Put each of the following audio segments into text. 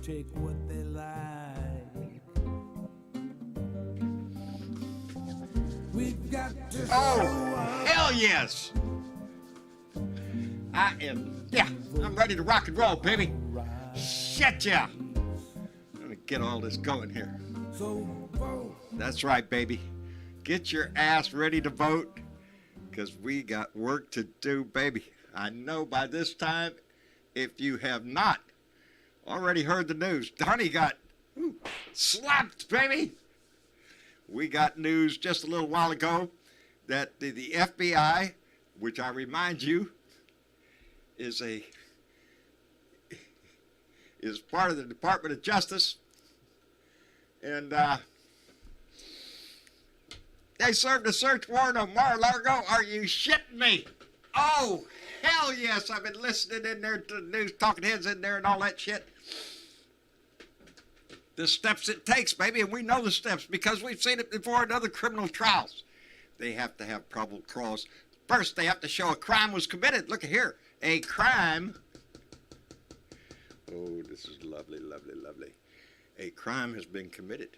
take what they like. We've got to Oh, hell yes! I'm ready to rock and roll, baby. Shit, yeah. Let me get all this going here. That's right, baby. Get your ass ready to vote, because we got work to do, baby. I know by this time, if you have not already heard the news, Donnie got slapped, baby. We got news just a little while ago that the FBI, which I remind you is part of the Department of Justice, and they served a search warrant on Mar-A-Lago. Are you shitting me? Oh, hell yes. I've been listening in there to the news, talking heads in there and all that shit. The steps it takes, baby, and we know the steps because we've seen it before in other criminal trials. They have to have probable cause. First, they have to show a crime was committed. Look at here. A crime. Oh, this is lovely, lovely, lovely. A crime has been committed.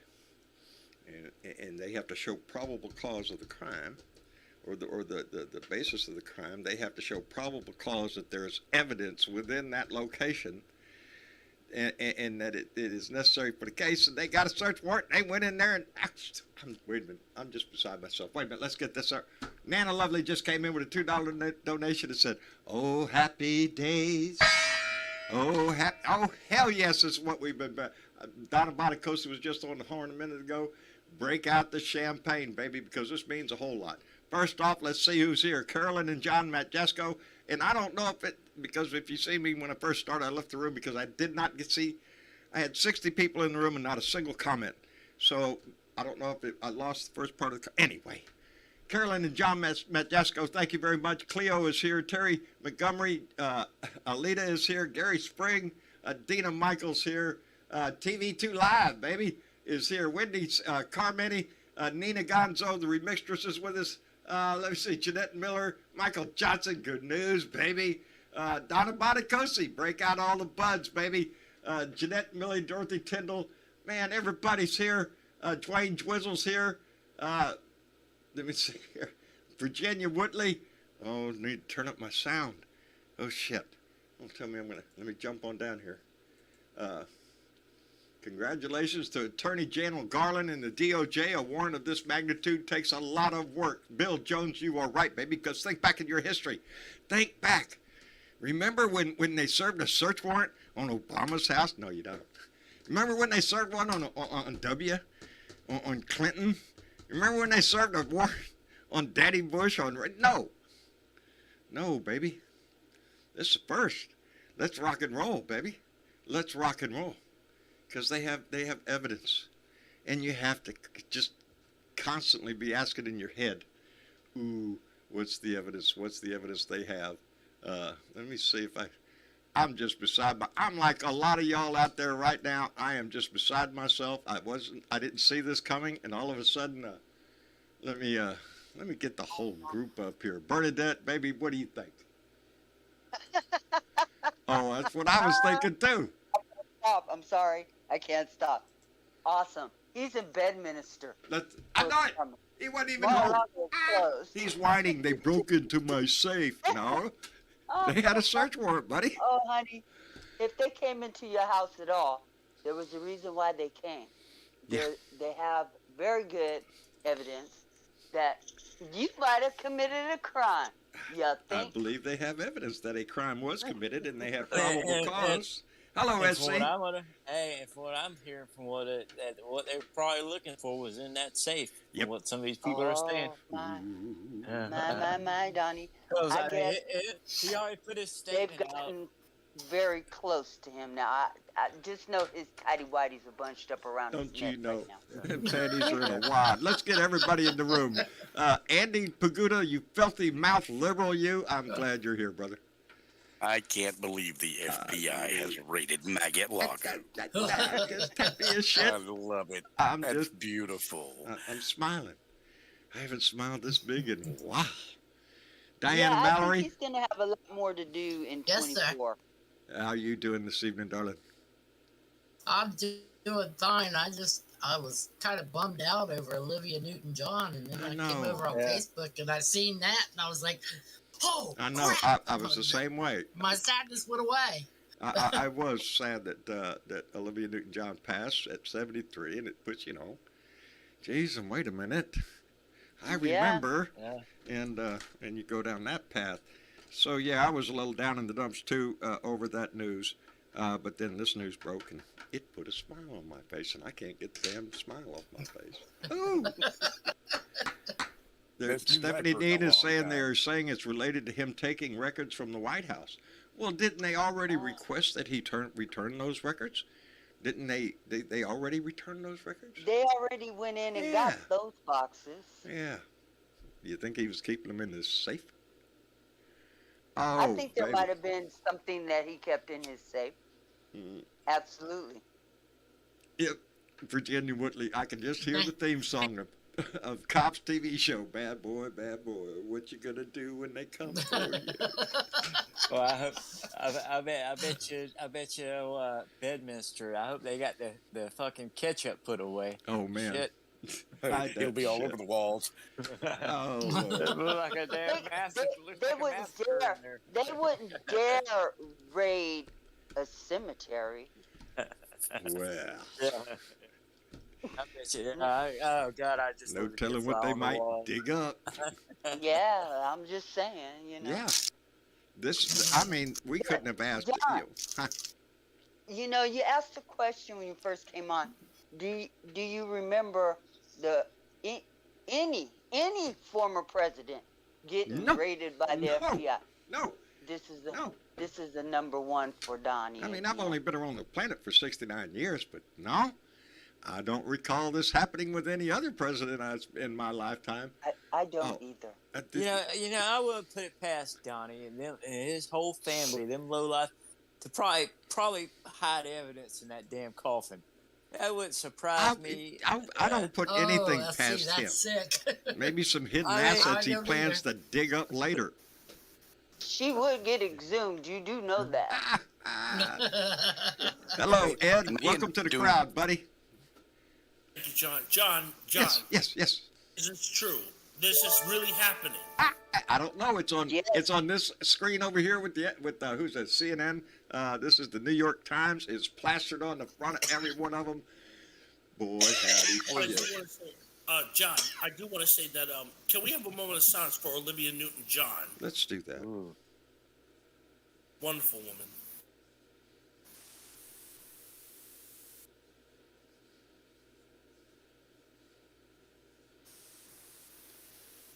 And they have to show probable cause of the crime, or the basis of the crime. They have to show probable cause that there's evidence within that location, and that it is necessary for the case. And they got a search warrant. They went in there and wait a minute. I'm just beside myself. Wait a minute. Let's get this up. Nana Lovely just came in with a $2 donation and said, "Oh, happy days. Oh, hell yes, is what we've been. Donna Bonacosta was just on the horn a minute ago. Break out the champagne, baby, because this means a whole lot. First off, let's see who's here. Carolyn and John Matjesco. And I don't know because if you see me when I first started, I left the room because I did not see. I had 60 people in the room and not a single comment. So I don't know if I lost the first part of the. Anyway, Carolyn and John Matjesco, thank you very much. Cleo is here. Terry Montgomery, Alita is here. Gary Spring, Dina Michaels here. TV2 Live, baby, is here. Wendy Carmeni, Nina Gonzo, the remixtress is with us. Let me see, Jeanette Miller, Michael Johnson, good news, baby. Donna Bonacosi, break out all the buds, baby. Jeanette Millie, Dorothy Tyndall, man, everybody's here. Dwayne Dwizzle's here. Let me see here. Virginia Woodley. Oh, need to turn up my sound. Oh, shit. Don't tell me let me jump on down here. Congratulations to Attorney General Garland and the DOJ. A warrant of this magnitude takes a lot of work. Bill Jones, you are right, baby, because think back in your history. Think back. Remember when they served a search warrant on Obama's house? No, you don't. Remember when they served one on W? On Clinton? Remember when they served a warrant on Daddy Bush? No, baby. This is first. Let's rock and roll, baby. Let's rock and roll. Because they have evidence, and you have to just constantly be asking in your head, ooh, what's the evidence? What's the evidence they have? Let me see if I'm just I'm like a lot of y'all out there right now. I am just beside myself. I didn't see this coming, and all of a sudden, let me get the whole group up here. Bernadette, baby, what do you think? Oh, that's what I was thinking too. Stop. I'm sorry. I can't stop. Awesome. He's a Bedminster. I know it. He wasn't even home. He's whining. They broke into my safe. No. They had a search warrant, buddy. Oh, honey. If they came into your house at all, there was a reason why they came. Yeah. They have very good evidence that you might have committed a crime. You think? I believe they have evidence that a crime was committed and they have probable cause. Hello, SC. For what I'm hearing from what they're probably looking for was in that safe. Yep. What some of these people are saying. My, Donnie. I guess he already put his statement they've gotten very close to him now. I just know his tighty whities are bunched up around Don't his you neck know? right now. Them panties are in a wad. Let's get everybody in the room. Andy Paguda, you filthy mouth liberal, you. I'm glad you're here, brother. I can't believe the FBI has raided Mar-A-Lago. That just happy as shit. I love it. That's just beautiful. I'm smiling. I haven't smiled this big in a while. Diana I Mallory. think he's going to have a lot more to do in 24. How are you doing this evening, darling? I'm doing fine. I was kind of bummed out over Olivia Newton-John, and then I I know. came over on Yeah. Facebook and I seen that, and I was like, "Oh, I know. crap!" I was the same way. My sadness went away. I was sad that Olivia Newton-John passed at 73, and it puts, geez, and wait a minute, I Yeah. remember, Yeah. and you go down that path. So yeah, I was a little down in the dumps too over that news, but then this news broke, and it put a smile on my face, and I can't get the damn smile off my face. Oh. Best news I've Stephanie heard in a Dean is long saying time. they're saying it's related to him taking records from the White House. Well, didn't they already request that he return those records? Didn't they already return those records? They already went in and got Yeah. those boxes. Yeah. You think he was keeping them in his safe? I Oh, think there baby. might have been something that he kept in his safe. Mm. Absolutely. Yep. Virginia Woodley. I can just hear the theme song of Cops TV show. Bad boy, what you gonna do when they come for you? Well, I bet you, Bedminster. I hope they got the fucking ketchup put away. Oh man. Shit. Hide He'll that be all shit. over the walls. Oh It Lord. looked like a damn massacre. They wouldn't dare. They wouldn't dare raid a cemetery. Well. Yeah. I bet you. Oh God, I just No love to telling get what they on the might wall. dig up. Yeah, I'm just saying, Yeah. I mean, we couldn't have asked John. you. Huh. You asked a question when you first came on. Do you remember any former president getting No. raided by the No. FBI? No, This is no. this is the number one for Donnie. I mean, and I've him. only been around the planet for 69 years, but no, I don't recall this happening with any other president in my lifetime. I don't Oh. either. I wouldn't put it past Donnie and them and his whole family, them low life, to probably hide evidence in that damn coffin. That wouldn't surprise me. I don't put anything that's past him. sick. Maybe some hidden I assets he don't plans either. to dig up later. She would get exhumed. You do know that. Hello, Ed. Me Welcome and to the Doom. crowd, buddy. Thank you, John. John, Yes. is this true? This is really happening. I don't know. It's on. Yes. It's on this screen over here with who's that? CNN. This is the New York Times. It's plastered on the front of every one of them. Boy, howdy. I do Yeah. want to say, John, I do want to say that. Can we have a moment of silence for Olivia Newton-John? Let's do that. Ooh. Wonderful woman.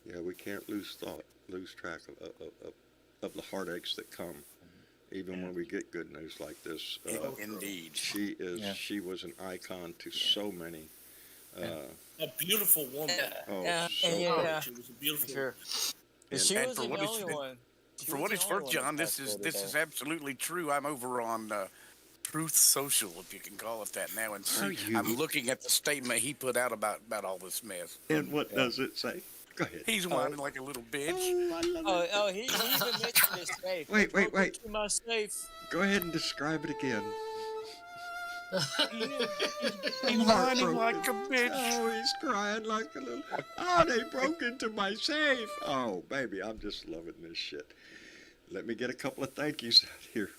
Yeah, we can't lose track of the heartaches that come, even when we get good news like this. Indeed. She was an icon to so many. A beautiful woman. Oh, Yeah, so and yeah. She was a beautiful Sure. And- She and wasn't for the what it's- only one. She For was what the it's only worth, one John, that this passed is away. absolutely true. I'm over on Truth Social, if you can call it that now, and Are see. you? I'm looking at the statement he put out about all this mess. And what does it say? Go ahead. He's whining like a little bitch. Oh, I love it. Oh, he even mentioned his safe. Wait. They broke into my safe. Go ahead and describe it again. He's whining like a bitch. Oh, he's crying like a little. Oh, they broke into my safe. Oh, baby, I'm just loving this shit. Let me get a couple of thank yous out here.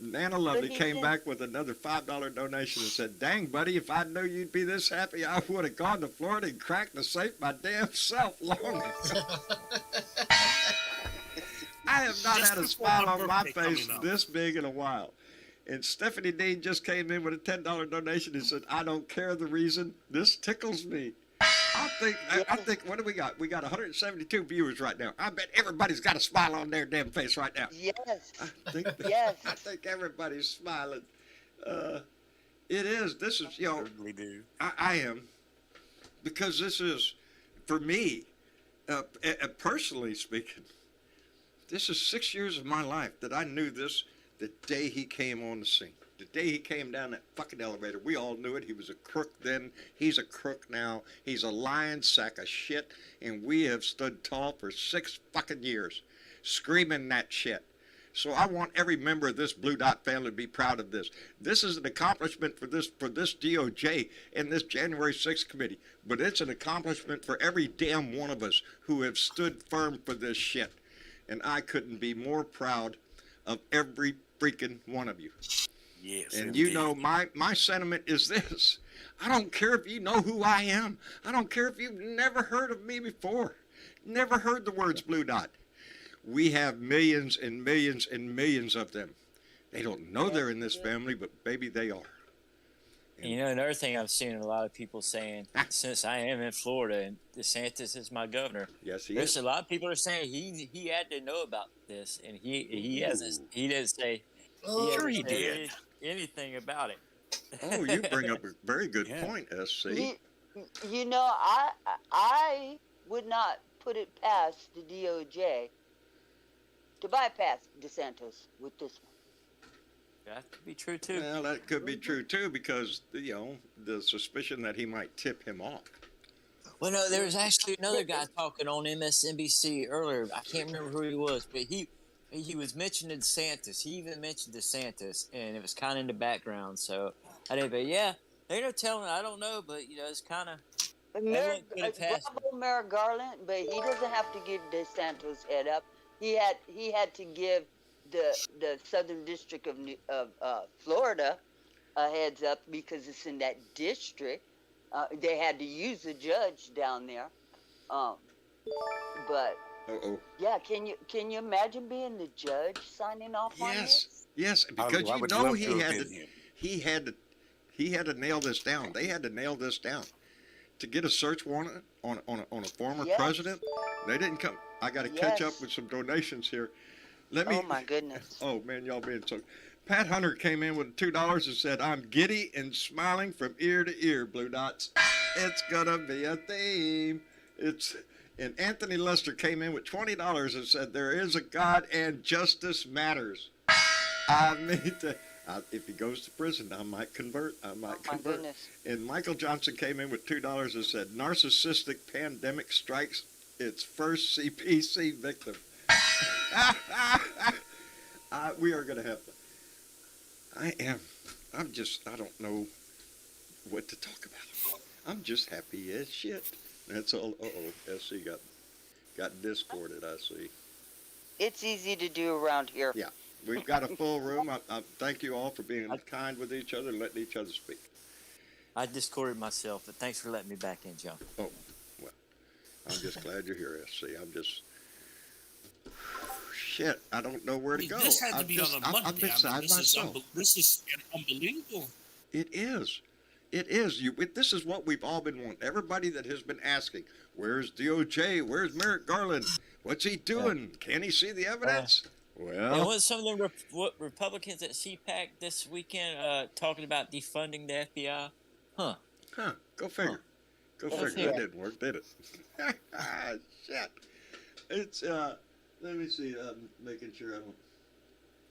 Nana Lovely he came said- back with another $5 donation and said, "Dang, buddy, if I knew you'd be this happy, I would have gone to Florida and cracked the safe my damn self long ago." I have not Just had a before smile my on my birthday face coming up. this big in a while. And Stephanie Dean just came in with a $10 donation and said, "I don't care the reason. This tickles me." I think, what do we got? We got 172 viewers right now. I bet everybody's got a smile on their damn face right now. Yes. I think, Yes. I think everybody's smiling. This is, Certainly do. I am, because this is, for me, personally speaking, this is 6 years of my life that I knew this the day he came on the scene. The day he came down that fucking elevator, we all knew it. He was a crook then. He's a crook now. He's a lying sack of shit. And we have stood tall for 6 fucking years, screaming that shit. So I want every member of this Blue Dot family to be proud of this. This is an accomplishment for this DOJ and this January 6th committee, but it's an accomplishment for every damn one of us who have stood firm for this shit. And I couldn't be more proud of every freaking one of you. Yes. And indeed. you know, my sentiment is this. I don't care if you know who I am. I don't care if you've never heard of me before. Never heard the words Blue Dot. We have millions and millions and millions of them. They don't know they're in this family, but baby, they are. You know, another thing I've seen a lot of people saying, since I am in Florida and DeSantis is my governor, Yes, he there's is. a lot of people are saying he had to know about this, and he hasn't. He didn't say. Oh, Sure he hasn't said did. anything about it. Oh, you bring up a very good Yeah. point, SC. You know, I would not put it past the DOJ to bypass DeSantis with this one. That could be true too. Well, that could be true too, because you know the suspicion that he might tip him off. Well, no, there was actually another guy talking on MSNBC earlier. I can't remember who he was, but he was mentioning DeSantis. He even mentioned DeSantis, and it was kind of in the background. So I didn't. But yeah, they're no telling. I don't know, but you know, it's kind of. Bravo Merrick Garland, but he doesn't have to give DeSantis head up. He had to give the Southern District of Florida a heads up because it's in that district. They had to use a judge down there. But yeah, can you imagine being the judge signing off on this? Yes, because I you would know love he to had have to, been him. he had to nail this down. They had to nail this down to get a search warrant on a former Yes. president. They didn't come. I got to catch up Yes. with some donations here. Let me. Oh my goodness. Oh man, y'all being so. Pat Hunter came in with $2 and said, "I'm giddy and smiling from ear to ear, Blue Dots. It's gonna be a theme." And Anthony Lester came in with $20 and said, "There is a God and justice matters." I mean, if he goes to prison, I might convert. Oh my goodness. And Michael Johnson came in with $2 and said, "Narcissistic pandemic strikes its first CPC victim." We are going to have. I don't know what to talk about. I'm just happy as shit. That's all. SC got discorded, I see. It's easy to do around here. Yeah, we've got a full room. I thank you all for being kind with each other and letting each other speak. I discorded myself, but thanks for letting me back in, John. Oh, well, I'm just glad you're here, SC. I'm just... Shit, I don't know where to go. This had to be on a Monday. I'm beside this myself. This is unbelievable. It is. It is. This is what we've all been wanting. Everybody that has been asking, where's DOJ? Where's Merrick Garland? What's he doing? Can he see the evidence? And Well, what some of the Republicans at CPAC this weekend talking about defunding the FBI? Huh. go figure. Go figure. figure. That didn't work, did it? Shit. It's, let me see. I'm making sure I don't...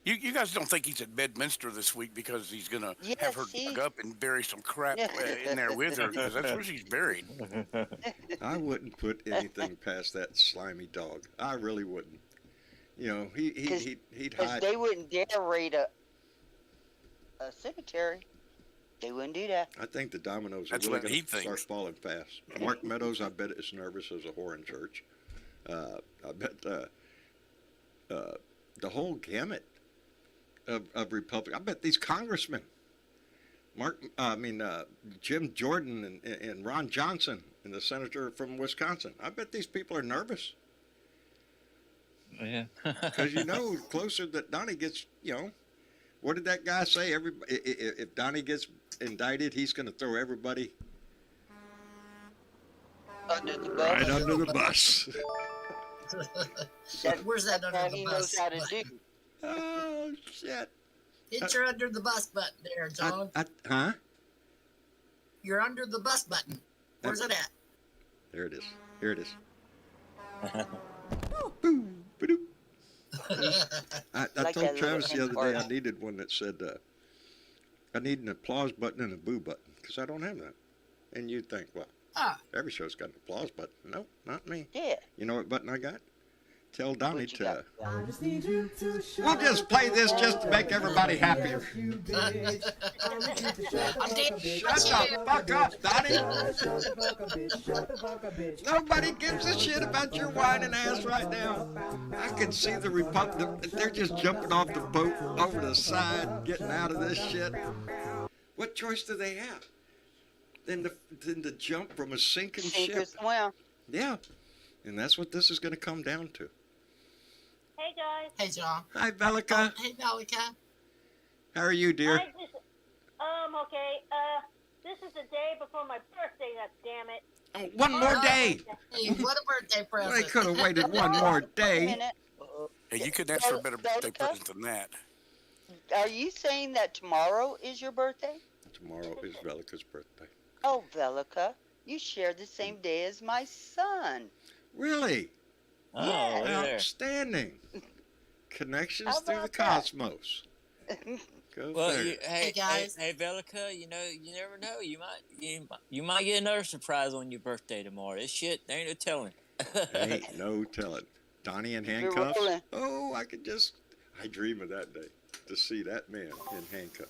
You guys don't think he's at Bedminster this week because he's going to Yes, have her he- dug up and bury some crap in there with her, because that's where she's buried. I wouldn't put anything past that slimy dog. I really wouldn't. You know, he'd Because hide. they wouldn't dare raid a cemetery. They wouldn't do that. I think the dominoes are That's really what he going to start thinks. falling fast. Mark Meadows, I bet, is nervous as a whore in church. I bet the whole gamut of Republicans. I bet these congressmen, Jim Jordan and Ron Johnson and the senator from Wisconsin, I bet these people are nervous. Yeah. Because you know, closer that Donnie gets, you know, what did that guy say? If Donnie gets indicted, he's going to throw everybody Under the bus. right under the bus. Where's that under That the he bus? knows how to do. Oh shit! Hit your under the bus button there, John. Huh? You're under the bus button. Where's it at? There it is. Here it is. Boom, ba-doop. I Like told that Travis the little other day hand I needed one that said, I need an applause button and a boo button, because I don't have that. And you'd think, well, Ah, every show's got an applause button. Nope, not me. Yeah. You know what button I got? Tell Donnie What you got? to. We'll just play this just to make everybody happier. I'm dead. Shut the fuck up, Donnie. Nobody gives a shit about your whining ass right now. I can see the Republic. They're just jumping off the boat over the side and getting out of this shit. What choice do they have? Than to jump from a sinking Sink or ship? swim. Yeah. And that's what this is going to come down to. Hey guys. Hey, John. Hi, Bellica. Hey, Malika. How are you, dear? I just, okay. This is the day before my birthday. God damn it. Oh, one more day. Hey, what a birthday present. They could have waited one more Wait a day. minute. Hey, you couldn't ask for a better birthday present than that. Are you saying that tomorrow is your birthday? Tomorrow is Bellica's birthday. Oh, Velica, you share the same day as my son. Really? Oh, look at there. Outstanding. Connections How through the about that? cosmos. Go Well, figure. hey guys. hey, Velica, you never know. You might get another surprise on your birthday tomorrow. This shit, there ain't no telling. Ain't no telling. Donnie in You're handcuffs. rolling. Oh, I dream of that day to see that man in handcuffs.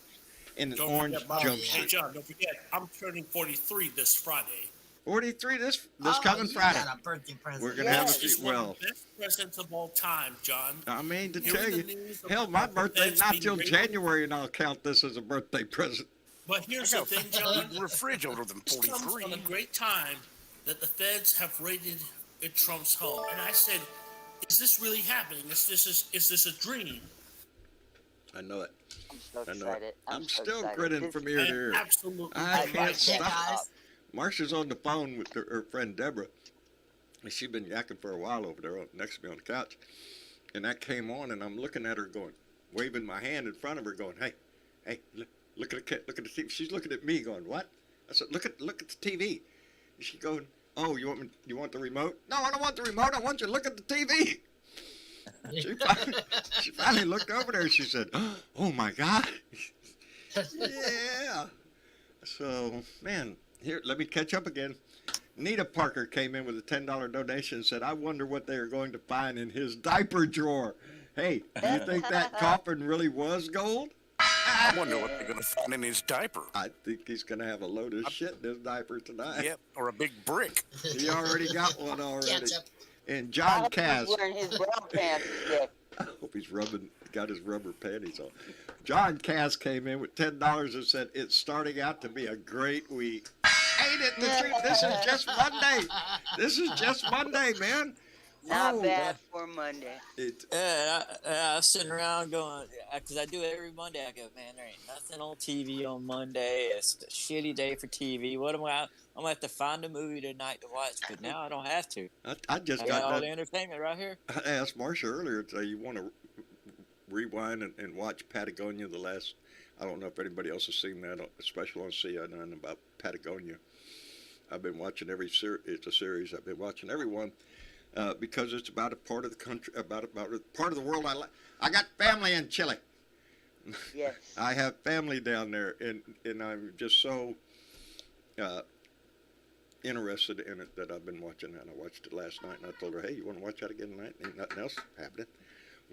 In an Don't orange forget, Bob. jumpsuit. Hey, John, don't forget, I'm turning 43 this Friday. 43 this Oh, coming you Friday. got a birthday present. We're gonna have a This few. is one Well, of the best presents of all time, John. I mean to Here's tell the you, news hell, my about the birthday's feds not being till raided. January, and I'll count this as a birthday present. But here's I the got thing, John. a fridge older than This comes 43. on a great time that the feds have raided in Trump's home. And I said, is this really happening? Is this a dream? I know it. I'm so I know excited. it. I'm I'm so still excited. grinning This- from ear to And ear. absolutely. I right. can't Hey, stop. guys. Marsha's on the phone with her friend Deborah. And she's been yakking for a while over there next to me on the couch. And that came on, and I'm looking at her going, waving my hand in front of her going, hey, look at the TV. She's looking at me going, what? I said, look at the TV. And she going, oh, you want the remote? No, I don't want the remote. I want you to look at the TV. She finally looked over there and she said, oh my God. Yeah. So, man, here, let me catch up again. Nita Parker came in with a $10 donation and said, I wonder what they are going to find in his diaper drawer. Hey, do you think that coffin really was gold? I wonder what they're going to find in his diaper. I think he's going to have a load of shit in his diaper tonight. Yep, or a big brick. He already got one already. Ketchup. And I John hope Cass. he's wearing his brown pants today. I hope he's got his rubber panties on. John Cass came in with $10 and said, it's starting out to be a great week. Ain't it the truth? This is just Monday. This is just Monday, man. Not Oh, bad for Monday. Yeah, I was sitting around going, because I do it every Monday. I go, man, there ain't nothing on TV on Monday. It's a shitty day for TV. What am I? I'm gonna have to find a movie tonight to watch. But now I don't have to. I just I got got all done. the entertainment right here. I asked Marsha earlier, so you want to rewind and watch Patagonia the last, I don't know if anybody else has seen that special on CNN about Patagonia. I've been watching it's a series, I've been watching every one because it's about a part of the country, about a part of the world I like. I got family in Chile. Yes. I have family down there, and I'm just so interested in it that I've been watching that. I watched it last night, and I told her, hey, you want to watch that again tonight? Ain't nothing else happening.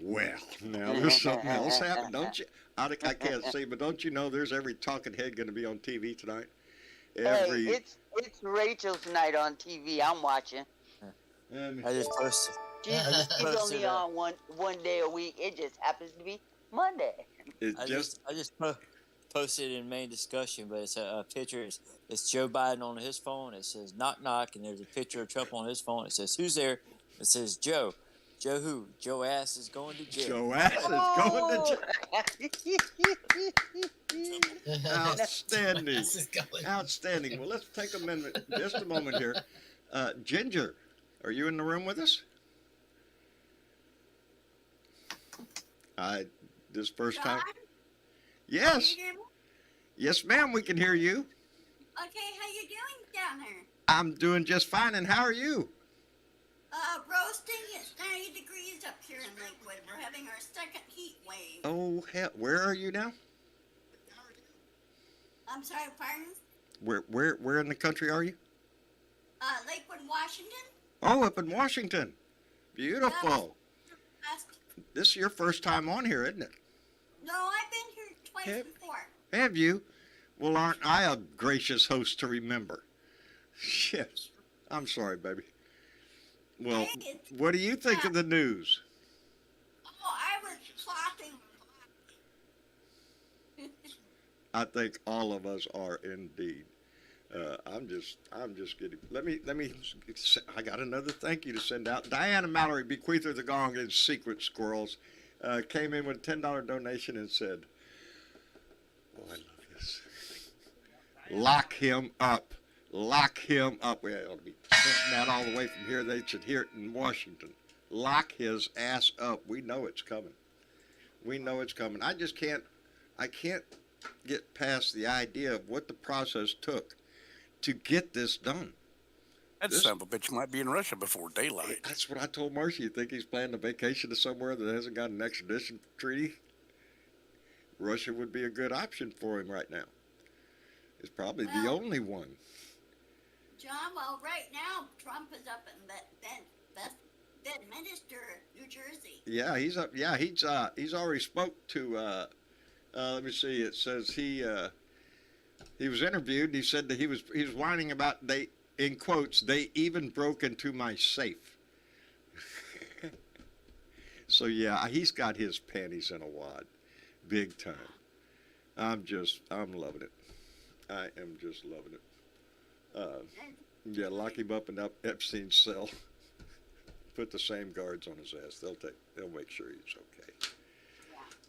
Well, now there's something else happening, don't you? I can't see, but don't you know there's every talking head going to be on TV tonight? Every. Hey, it's Rachel's night on TV. I'm watching. I just posted. She's posted only on one day a week. It just happens to be Monday. It's I just just posted in main discussion, but it's a picture. It's Joe Biden on his phone. It says knock knock, and there's a picture of Trump on his phone. It says who's there? It says Joe. Joe who? Joe ass is going to jail. Joe Ass is going to outstanding. This is going. Outstanding. Well, let's take a minute, just a moment here. Ginger, are you in the room with us? This first time. John? Yes. Can you hear me? Yes, ma'am, we can hear you. Okay, how you doing down there? I'm doing just fine, and how are you? Roasting. It's 90 degrees up here in Lakewood. We're having our second heat wave. Oh, hell, where are you now? I'm sorry, pardon? Where in the country are you? Lakewood, Washington. Oh, up in Washington. Beautiful. This is your first time on here, isn't it? No, I've been here twice before. Have you? Well, aren't I a gracious host to remember? Shit. I'm sorry, baby. Well, what do you think of the news? Oh, I was clapping. I think all of us are indeed. I'm just kidding. Let me. I got another thank you to send out. Diana Mallory, bequeather of the gong and secret squirrels, came in with a $10 donation and said, "Oh, I love this. Lock him up. Lock him up." We ought to be sending that all the way from here. They should hear it in Washington. Lock his ass up. We know it's coming. We know it's coming. I can't get past the idea of what the process took to get this done. That son of a bitch might be in Russia before daylight. That's what I told Marcy. You think he's planning a vacation to somewhere that hasn't got an extradition treaty? Russia would be a good option for him right now. It's probably the only one. John, well, right now, Trump is up in Bedminster, New Jersey. Yeah, he's up. Yeah, he's already spoke to. Let me see. It says he was interviewed. And he said that he was whining about they, in quotes, they even broke into my safe. So yeah, he's got his panties in a wad, big time. I'm loving it. I am just loving it. Yeah, lock him up in Epstein's cell. Put the same guards on his ass. They'll make sure he's okay.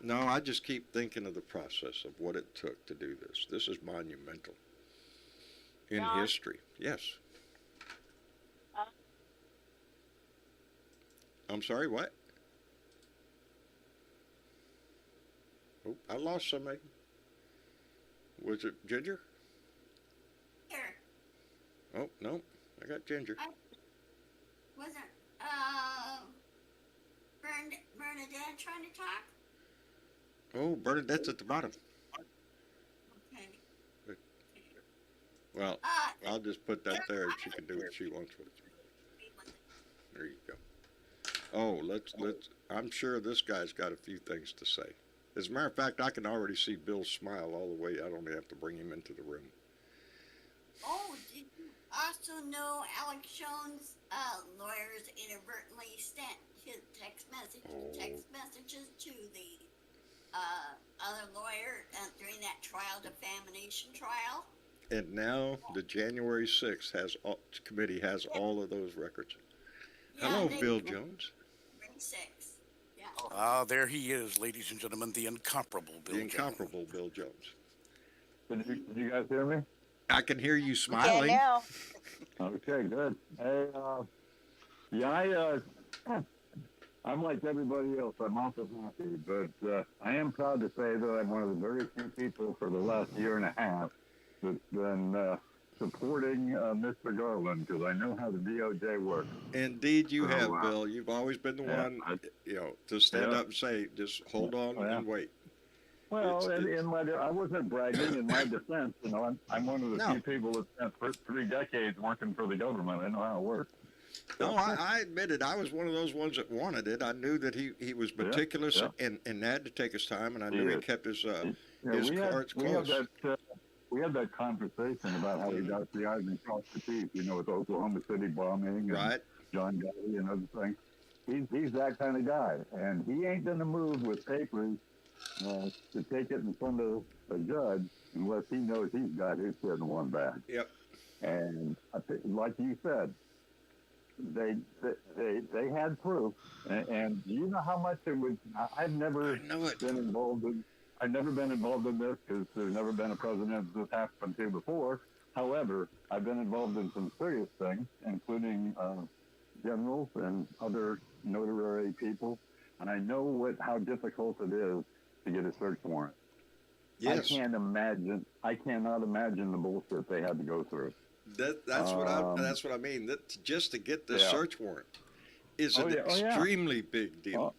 No, I just keep thinking of the process of what it took to do this. This is monumental in history. Yes. I'm sorry, what? Oh, I lost somebody. Was it Ginger? Here. Oh, no, I got Ginger. Wasn't Bernadette trying to talk? Oh, Bernadette's at the bottom. Okay. Well, I'll just put that there and she can do what she wants with it. There you go. Oh, let's. I'm sure this guy's got a few things to say. As a matter of fact, I can already see Bill smile all the way. I don't even have to bring him into the room. Oh, did you also know Alex Jones' lawyers inadvertently sent his text messages to the other lawyer during that defamation trial? And now the January 6th committee has all of those records. Yeah, hello, Bill Jones. January 6th. Yeah. Ah, there he is, ladies and gentlemen, the incomparable Bill Jones. The incomparable Bill Jones. Can you guys hear me? I can hear you smiling. Yeah, now. Okay, good. Hey, I'm like everybody else. I'm also happy, but I am proud to say that I'm one of the very few people for the last year and a half that's been supporting Mr. Garland, because I know how the DOJ works. Indeed, you have, Bill. You've always been the one, to stand up and say, just hold on and wait. Well, I wasn't bragging in my defense. I'm one of the few people that spent 3 decades working for the government. I know how it works. No, I admit it. I was one of those ones that wanted it. I knew that he was meticulous and had to take his time, and I knew he kept his cards close. We had that conversation about how he got the eyes and crossed the T's, with Oklahoma City bombing and John Gotti and other things. He's that kind of guy, and he ain't going to move with papers to take it in front of a judge unless he knows he's got his shit in one bag. Yep. And like you said, they had proof, and you know how much it would. I've never been involved in. I've never been involved in this because there's never been a president this happened to before. However, I've been involved in some serious things, including generals and other notoriety people, and I know how difficult it is to get a search warrant. Yes. I cannot imagine the bullshit they had to go through. That's what I mean. That just to get the search warrant is an extremely big deal.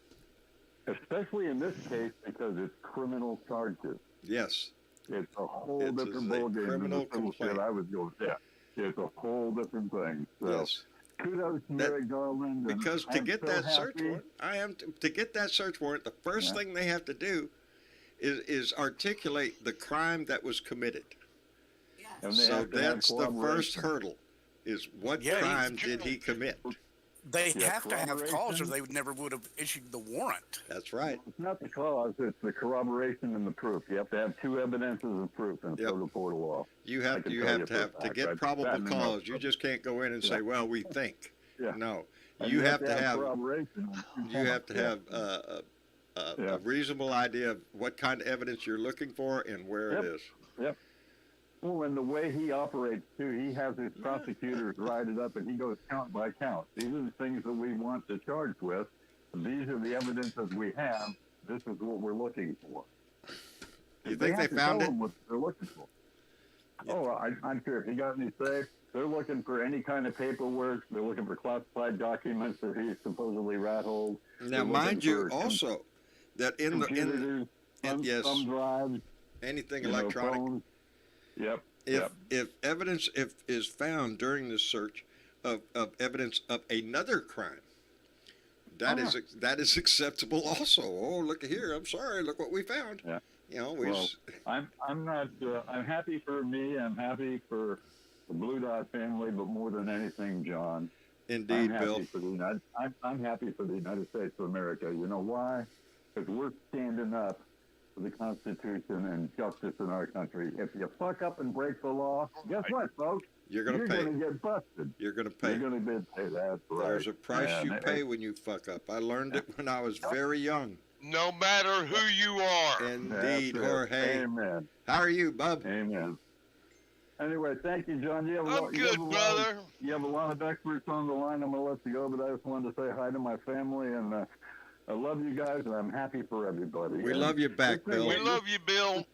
Especially in this case because it's criminal charges. Yes. It's a whole different ballgame than the civil shit I was going. Yeah. It's a whole different thing. So, yes. kudos to Merrick Garland. Because to get that search warrant, to get that search warrant, the first thing they have to do is articulate the crime that was committed. And so that's the first hurdle, is what crime did he commit? They have to have cause or they never would have issued the warrant. That's right. It's not the cause, it's the corroboration and the proof. You have to have two evidences of proof in a court of law. You have to get probable cause. You just can't go in and say, well, we think. No. You have to have corroboration. You have to have a reasonable idea of what kind of evidence you're looking for and where it is. Yep. Well, and the way he operates, too, he has his prosecutors write it up, and he goes count by count. These are the things that we want to charge with. These are the evidences we have. This is what we're looking for. You think they found it? What they're looking for. Yeah. Oh, I'm sure. If he got any safe, they're looking for any kind of paperwork. They're looking for classified documents that he supposedly rat-holed. Now, mind you, also, that in some drives, anything electronic. Phones. Yep. If evidence is found during the search of evidence of another crime, that is acceptable also. Oh, look here! I'm sorry. Look what we found. Yeah. You know, well, I'm not. I'm happy for me. I'm happy for the Blue Dot family, but more than anything, John. Indeed, Bill. I'm happy for the United States of America. You know why? Because we're standing up for the Constitution and justice in our country. If you fuck up and break the law, guess what, folks? You're going to pay. You're going to get busted. You're going to pay. You're going to be paid. That's right. There's a price you pay when you fuck up. I learned it when I was very young. No matter who you are. Indeed, Jorge. Amen. How are you, bub? Amen. Anyway, thank you, John. I'm good, brother. You have a lot of experts on the line. I'm going to let you go, but I just wanted to say hi to my family, and I love you guys, and I'm happy for everybody. We love you back, Bill. We love you, Bill.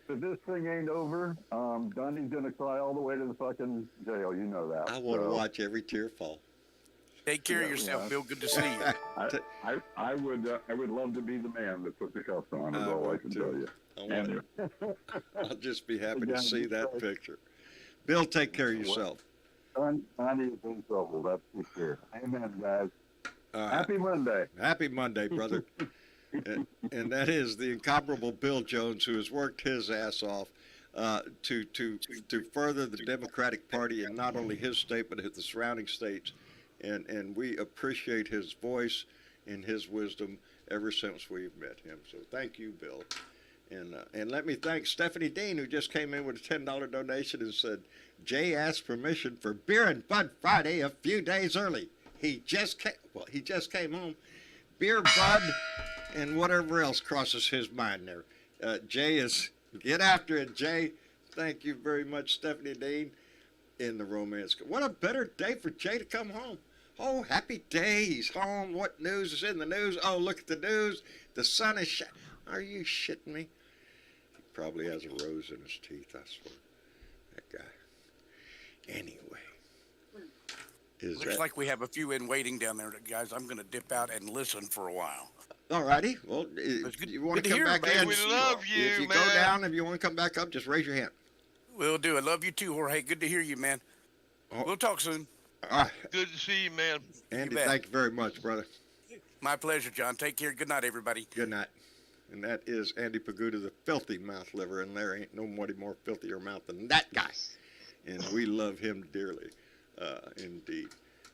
If this thing ain't over, Donnie's going to cry all the way to the fucking jail. You know that. I want to watch every tear fall. Take care of yourself, Bill. Good to see you. I would love to be the man that put the cuffs on, is all I can tell you. I'll just be happy to see that picture. Bill, take care of yourself. Donnie is in trouble, that's for sure. Amen, guys. Happy Monday. Happy Monday, brother. and that is the incomparable Bill Jones, who has worked his ass off to further the Democratic Party in not only his state, but the surrounding states. And we appreciate his voice and his wisdom ever since we've met him. So thank you, Bill. And let me thank Stephanie Dean, who just came in with a $10 donation and said, Jay asked permission for Beer and Bud Friday a few days early. He just came home. Beer, Bud, and whatever else crosses his mind there. Jay is, get after it, Jay. Thank you very much, Stephanie Dean, in the romance. What a better day for Jay to come home. Oh, happy day. He's home. What news is in the news? Oh, look at the news. The sun is shining. Are you shitting me? He probably has a rose in his teeth, I swear. That guy. Anyway. Looks like we have a few in waiting down there, guys. I'm going to dip out and listen for a while. All righty. Well, if you want to come back in, we love you, if you man. go down, if you want to come back up, just raise your hand. Will do. I love you too, Jorge. Good to hear you, man. We'll talk soon. All right. Good to see you, man. Andy, thank you very much, brother. My pleasure, John. Take care. Good night, everybody. Good night. And that is Andy Paguda, the filthy mouth liver, and there ain't nobody more filthier mouth than that guy. And we love him dearly, indeed.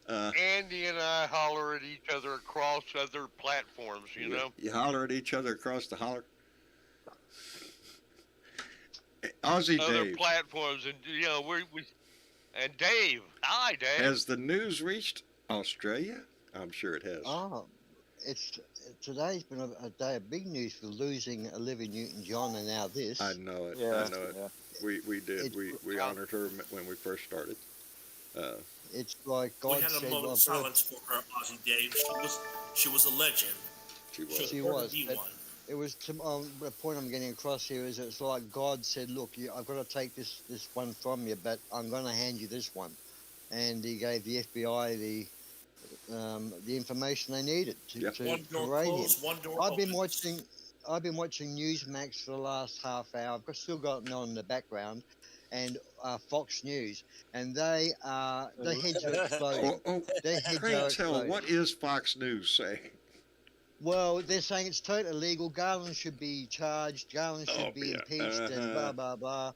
Andy and I holler at each other across other platforms, you know? You holler at each other across the holler? Aussie other Dave. Platforms, and, you know, and Dave. Hi, Dave. Has the news reached Australia? I'm sure it has. Today's been a day of big news for losing Olivia Newton-John, and now this. I know it. Yeah. I know it. Yeah. We did. We honored her when we first started. It's like God said. We had a moment of silence for her, Aussie Dave. She was a legend. She was. It was the point I'm getting across here is it's like God said, "Look, I've got to take this one from you, but I'm going to hand you this one," and He gave the FBI the information they needed to raid him. I've been watching Newsmax for the last half hour. I've still got it on in the background, and Fox News, and they are their heads are exploding. Their heads Pray are tell, exploding. what is Fox News saying? Well, they're saying it's totally illegal. Garland should be charged. Garland should be impeached, and blah blah blah.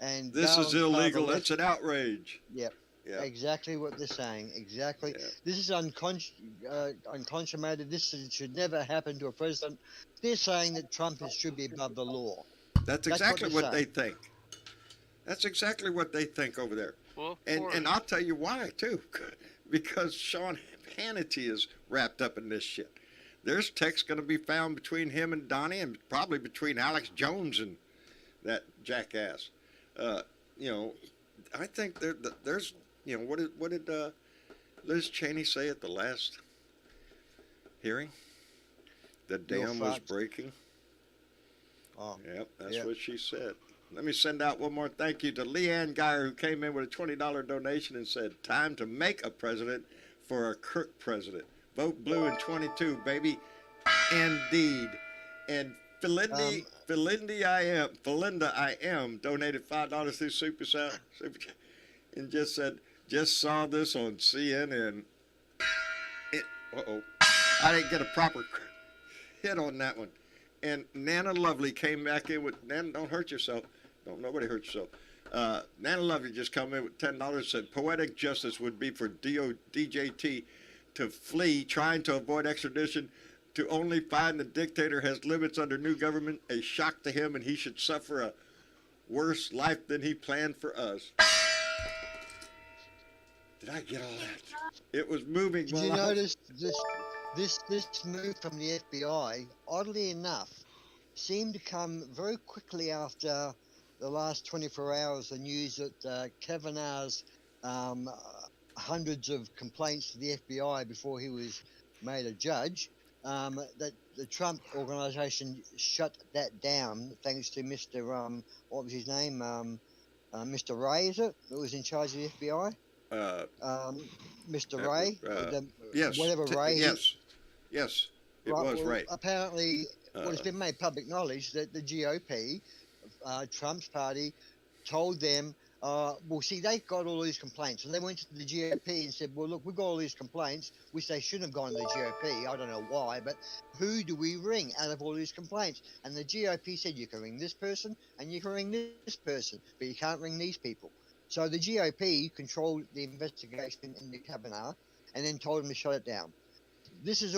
And This is Garland's illegal. father It's an outrage. Yep. Yeah. Exactly what they're saying. Exactly. Yeah. This is unconsummated. This should never happen to a president. They're saying that Trump should be above the law. That's exactly what they think. That's exactly what they think over there. Well, and I'll tell you why, too. Because Sean Hannity is wrapped up in this shit. There's text going to be found between him and Donnie, and probably between Alex Jones and that jackass. You know, I think there's, you know, what did Liz Cheney say at the last hearing? The dam was breaking. Oh. Yep, that's what she said. Let me send out one more thank you to Leanne Geyer, who came in with a $20 donation and said, "Time to make a president for a crook president. Vote blue in 22, baby." Indeed. And Felinda I am donated $5 through Super Chat and just said, "Just saw this on CNN." I didn't get a proper hit on that one. And Nana Lovely came back in with, Nana, don't hurt yourself. Don't nobody hurt yourself. Nana Lovely just come in with $10, said poetic justice would be for DJT to flee, trying to avoid extradition, to only find the dictator has limits under new government, a shock to him, and he should suffer a worse life than he planned for us. Did I get all that? It was moving. Did you notice this move from the FBI, oddly enough, seemed to come very quickly after the last 24 hours, the news that Kavanaugh's hundreds of complaints to the FBI before he was made a judge, that the Trump organization shut that down thanks to Mr. What was his name? Mr. Ray, is it? That was in charge of the FBI? Mr. Ray? Yes. Whatever Ray. Yes. It was Ray. Apparently, it's been made public knowledge that the GOP, Trump's party, told them, well, see, they got all these complaints, and they went to the GOP and said, well, look, we've got all these complaints, which they shouldn't have gone to the GOP. I don't know why, but who do we ring out of all these complaints? And the GOP said, you can ring this person, and you can ring this person, but you can't ring these people. So the GOP controlled the investigation in the Kavanaugh, and then told them to shut it down. This is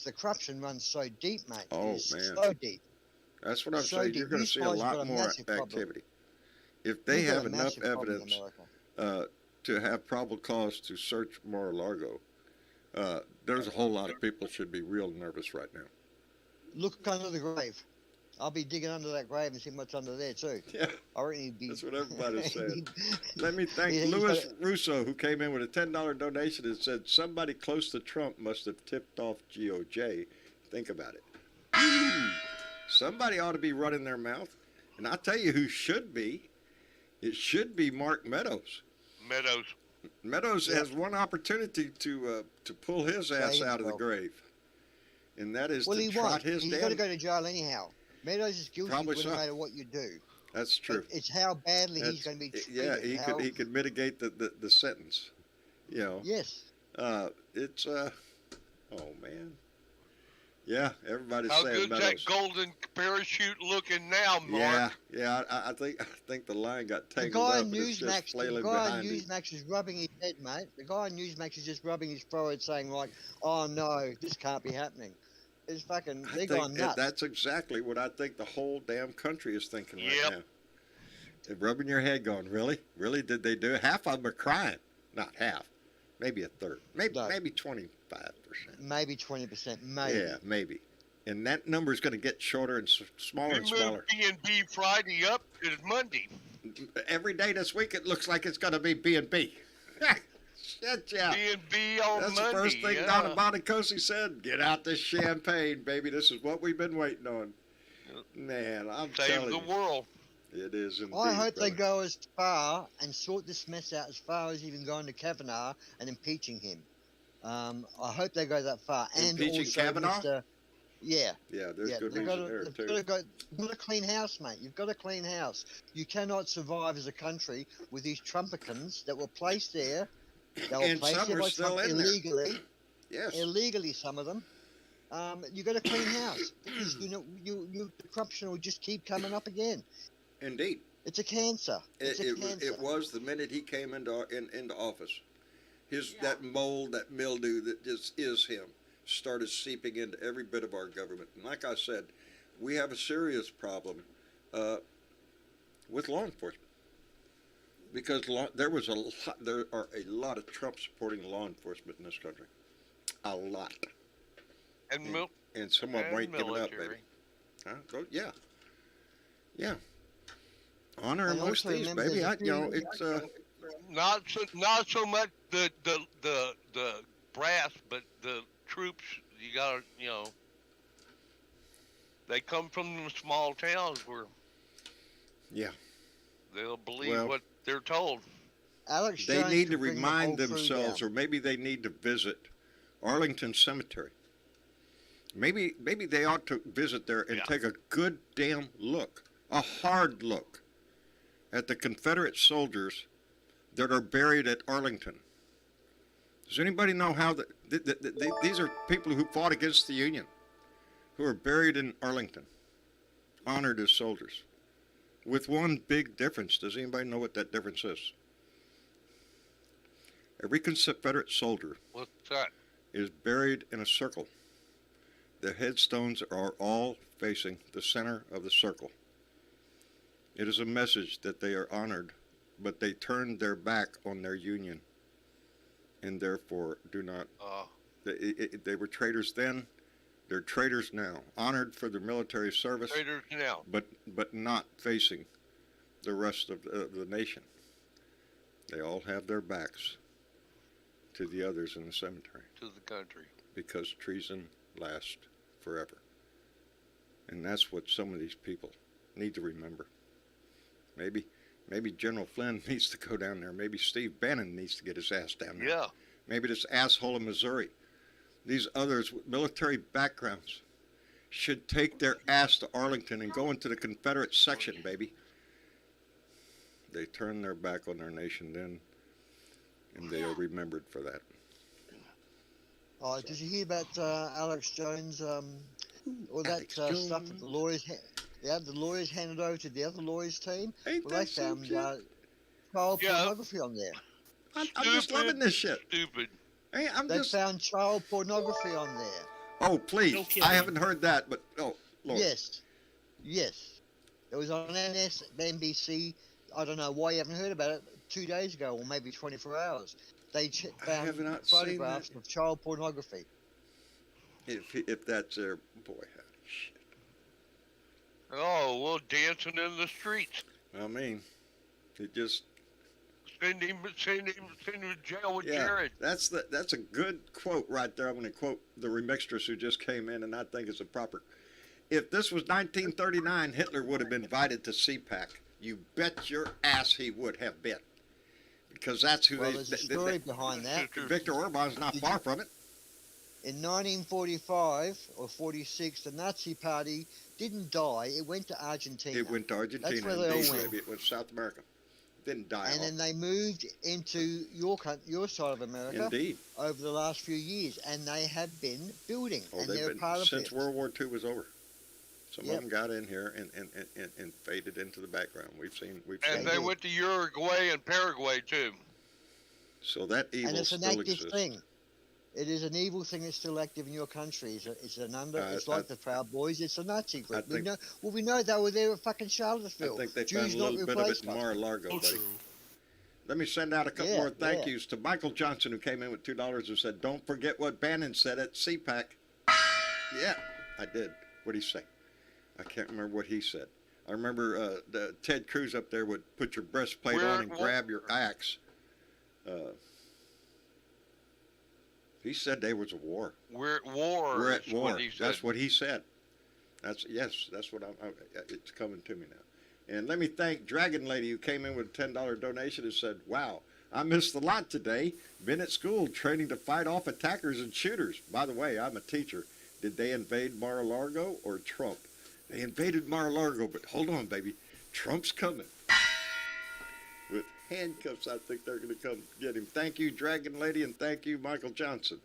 the corruption runs so deep, mate. Oh, man. So deep. That's what I'm saying. You're going to see a lot more activity. If they have enough evidence to have probable cause to search Mar-a-Lago, there's a whole lot of people should be real nervous right now. Look under the grave. I'll be digging under that grave and see what's under there too. Yeah, that's what everybody's saying. Let me thank Louis Russo, who came in with a $10 donation and said somebody close to Trump must have tipped off GOJ. Think about it. Somebody ought to be running their mouth, and I'll tell you who should be. It should be Mark Meadows. Meadows has one opportunity to pull his ass out of the grave, and that is to trot his damn... He's got to go to jail anyhow. Meadows is guilty no matter what you do. That's true. It's how badly he's going to be treated. Yeah, he could mitigate the sentence. You know. Yes. It's oh man. Yeah, everybody's how saying good's that golden parachute looking now, Mark? Yeah. I think the line got tangled the guy up. On Newsmax is rubbing his head, mate. The guy on Newsmax is just rubbing his forehead, saying like, "Oh no, this can't be happening." It's fucking. They're going nuts. That's exactly what I think the whole damn country is thinking right now. They're rubbing your head, going, "Really? Really? Did they do it?" Half of them are crying. Not half. Maybe a third. Maybe 25%. Maybe 20%. Maybe. Yeah, maybe. And that number is going to get shorter and smaller and smaller. B&B Friday up is Monday. Every day this week it looks like it's going to be B&B. Shut ya. B&B on That's Monday. The first thing Donna Bonacosi said. Get out the champagne, baby. This is what we've been waiting on. Man, I'm telling you. Save the world. It is indeed. I hope they go as far and sort this mess out as far as even going to Kavanaugh and impeaching him. I hope they go that far. Impeaching and also Kavanaugh? Yeah. Yeah, there's good they've reason there too. you've got to clean house, mate. You've got to clean house. You cannot survive as a country with these Trumpicans that were placed there. They were And placed some there are by still Trump in there. illegally. Yes. Illegally, some of them. You got to clean house because the corruption will just keep coming up again. Indeed. It's a cancer. It was the minute he came into office. That mold, that mildew that just is him, started seeping into every bit of our government. And like I said, we have a serious problem with law enforcement because there are a lot of Trump supporting law enforcement in this country, a lot. And some of them ain't giving up, baby. Huh? Oh, yeah. Yeah. Honor and most these, baby. It's not so much the brass, but the troops. You gotta, they come from small towns where they'll believe what they're told. They need to remind themselves, or maybe they need to visit Arlington Cemetery. Maybe they ought to visit there and take a good damn look, a hard look, at the Confederate soldiers that are buried at Arlington. Does anybody know how these are people who fought against the Union, who are buried in Arlington, honored as soldiers, with one big difference. Does anybody know what that difference is? Every Confederate soldier is buried in a circle. The headstones are all facing the center of the circle. It is a message that they are honored, but they turned their back on their Union, and therefore do not. They were traitors then. They're traitors now. Honored for their military service, traitors now, but not facing the rest of the nation. They all have their backs to the others in the cemetery. To the country. Because treason lasts forever. And that's what some of these people need to remember. Maybe General Flynn needs to go down there. Maybe Steve Bannon needs to get his ass down there. Yeah. Maybe this asshole in Missouri. These others with military backgrounds should take their ass to Arlington and go into the Confederate section, baby. They turned their back on their nation then, and they are remembered for that. Did you hear about Alex Jones? All that stuff that the lawyers the lawyers handed over to the other lawyers team. They found child pornography on there. I'm just loving this shit. Stupid. Hey, they found child pornography on there. Oh, please. No, I haven't heard that, but Lord. Yes. It was on NBC. I don't know why you haven't heard about it 2 days ago or maybe 24 hours. They found photographs of child pornography. If that's their boy, shit. Oh, well, dancing in the streets. I mean, it just send him to jail with Jared. That's a good quote right there. I'm going to quote the remixtress who just came in, and I think it's a proper. If this was 1939, Hitler would have been invited to CPAC. You bet your ass he would have been, because that's who there's a story behind that. Viktor Orban's not far from it. In 1945 or 46, the Nazi Party didn't die. It went to Argentina. It went to Argentina. That's where they all went. It went to South America. Didn't die. And then they moved into your side of America. Indeed. Over the last few years, and they have been building, and they're part of it. Since World War II was over. Some of them got in here and faded into the background. We've seen. And they went to Uruguay and Paraguay too. So that evil and it's an still active exists. thing. It is an evil thing that's still active in your country. It's like the Proud Boys. It's a Nazi group. We know they were there at fucking Charlottesville. I think they found a little bit of it in Mar-a-Lago, buddy. Let me send out a couple more thank yous to Michael Johnson, who came in with $2 and said, "Don't forget what Bannon said at CPAC." Yeah, I did. What'd he say? I can't remember what he said. I remember Ted Cruz up there would put your breastplate on and grab your axe. He said there was a war. We're at war. We're at war. That's what he said. That's what it's coming to me now. And let me thank Dragon Lady, who came in with a $10 donation and said, "Wow, I missed a lot today. Been at school training to fight off attackers and shooters. By the way, I'm a teacher. Did they invade Mar-a-Lago or Trump? They invaded Mar-a-Lago, but hold on, baby. Trump's coming. With handcuffs, I think they're going to come get him. Thank you, Dragon Lady, and thank you, Michael Johnson.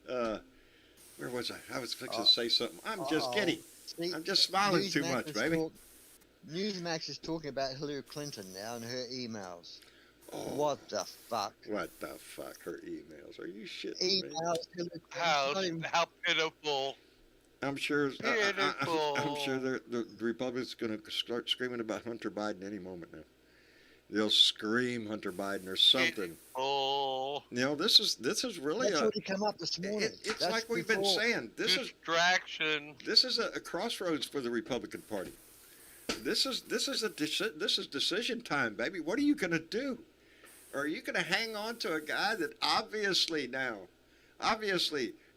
Where was I? I was fixing to say something. I'm just kidding. See, I'm just smiling too Newsmax much, is baby. Newsmax is talking about Hillary Clinton now and her emails. Oh, what the fuck? What the fuck? Her emails? Are you shitting me? How pitiful. I'm sure. Pitiful. I'm sure the Republicans are going to start screaming about Hunter Biden any moment now. They'll scream Hunter Biden or something. Oh. You know, this is really That's already come up this morning. It's like we've been saying. This distraction. This is a crossroads for the Republican Party. This is decision time, baby. What are you going to do? Are you going to hang on to a guy that obviously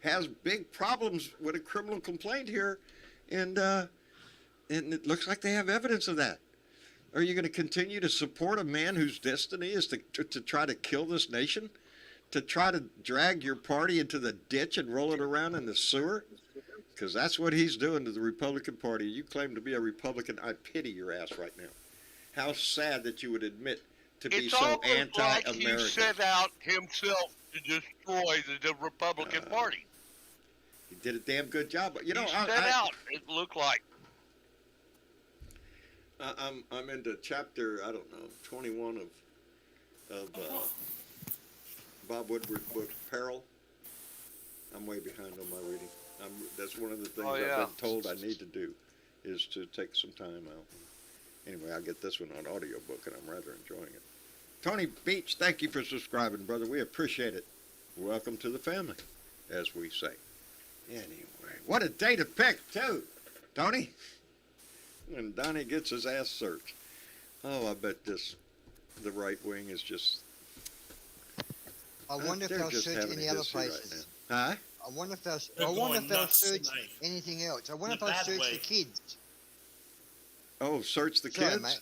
has big problems with a criminal complaint here, and it looks like they have evidence of that? Are you going to continue to support a man whose destiny is to try to kill this nation, to try to drag your party into the ditch and roll it around in the sewer? Because that's what he's doing to the Republican Party. You claim to be a Republican. I pity your ass right now. How sad that you would admit to be so anti-American. Like he set out himself to destroy the Republican Party. He did a damn good job. But, you know, it looked like. I'm into chapter, 21 of Bob Woodward's book, Peril. I'm way behind on my reading. That's one of the things I've been told I need to do, is to take some time out. Anyway, I get this one on audiobook, and I'm rather enjoying it. Tony Beach, thank you for subscribing, brother. We appreciate it. Welcome to the family, as we say. Anyway, what a day to pick, too, Tony. When Donnie gets his ass searched. Oh, I bet the right wing is just... I wonder if they'll search any other places. Right, huh? I wonder if they'll search anything else. I wonder if they'll search the kids. Oh, search the kids? Mate.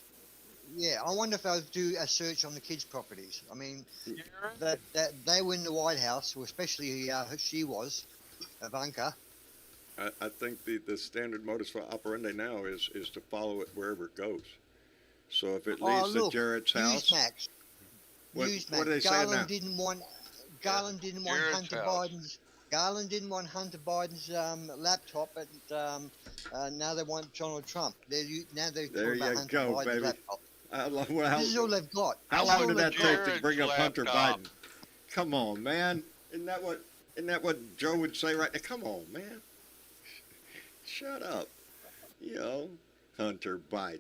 Yeah, I wonder if they'll do a search on the kids' properties. I mean, that they were in the White House, or especially she was, Ivanka. I think the standard modus operandi now is to follow it wherever it goes. So if it leads to Jared's house... Newsmax. What are they saying now? Garland didn't want Hunter Biden's... Garland didn't want Hunter Biden's laptop, and now they want Donald Trump. There you go, Hunter baby. This is all they've got. How long did that take to bring up Hunter Biden? Come on, man. Isn't that what Joe would say right now? Come on, man. Shut up. You know, Hunter Biden.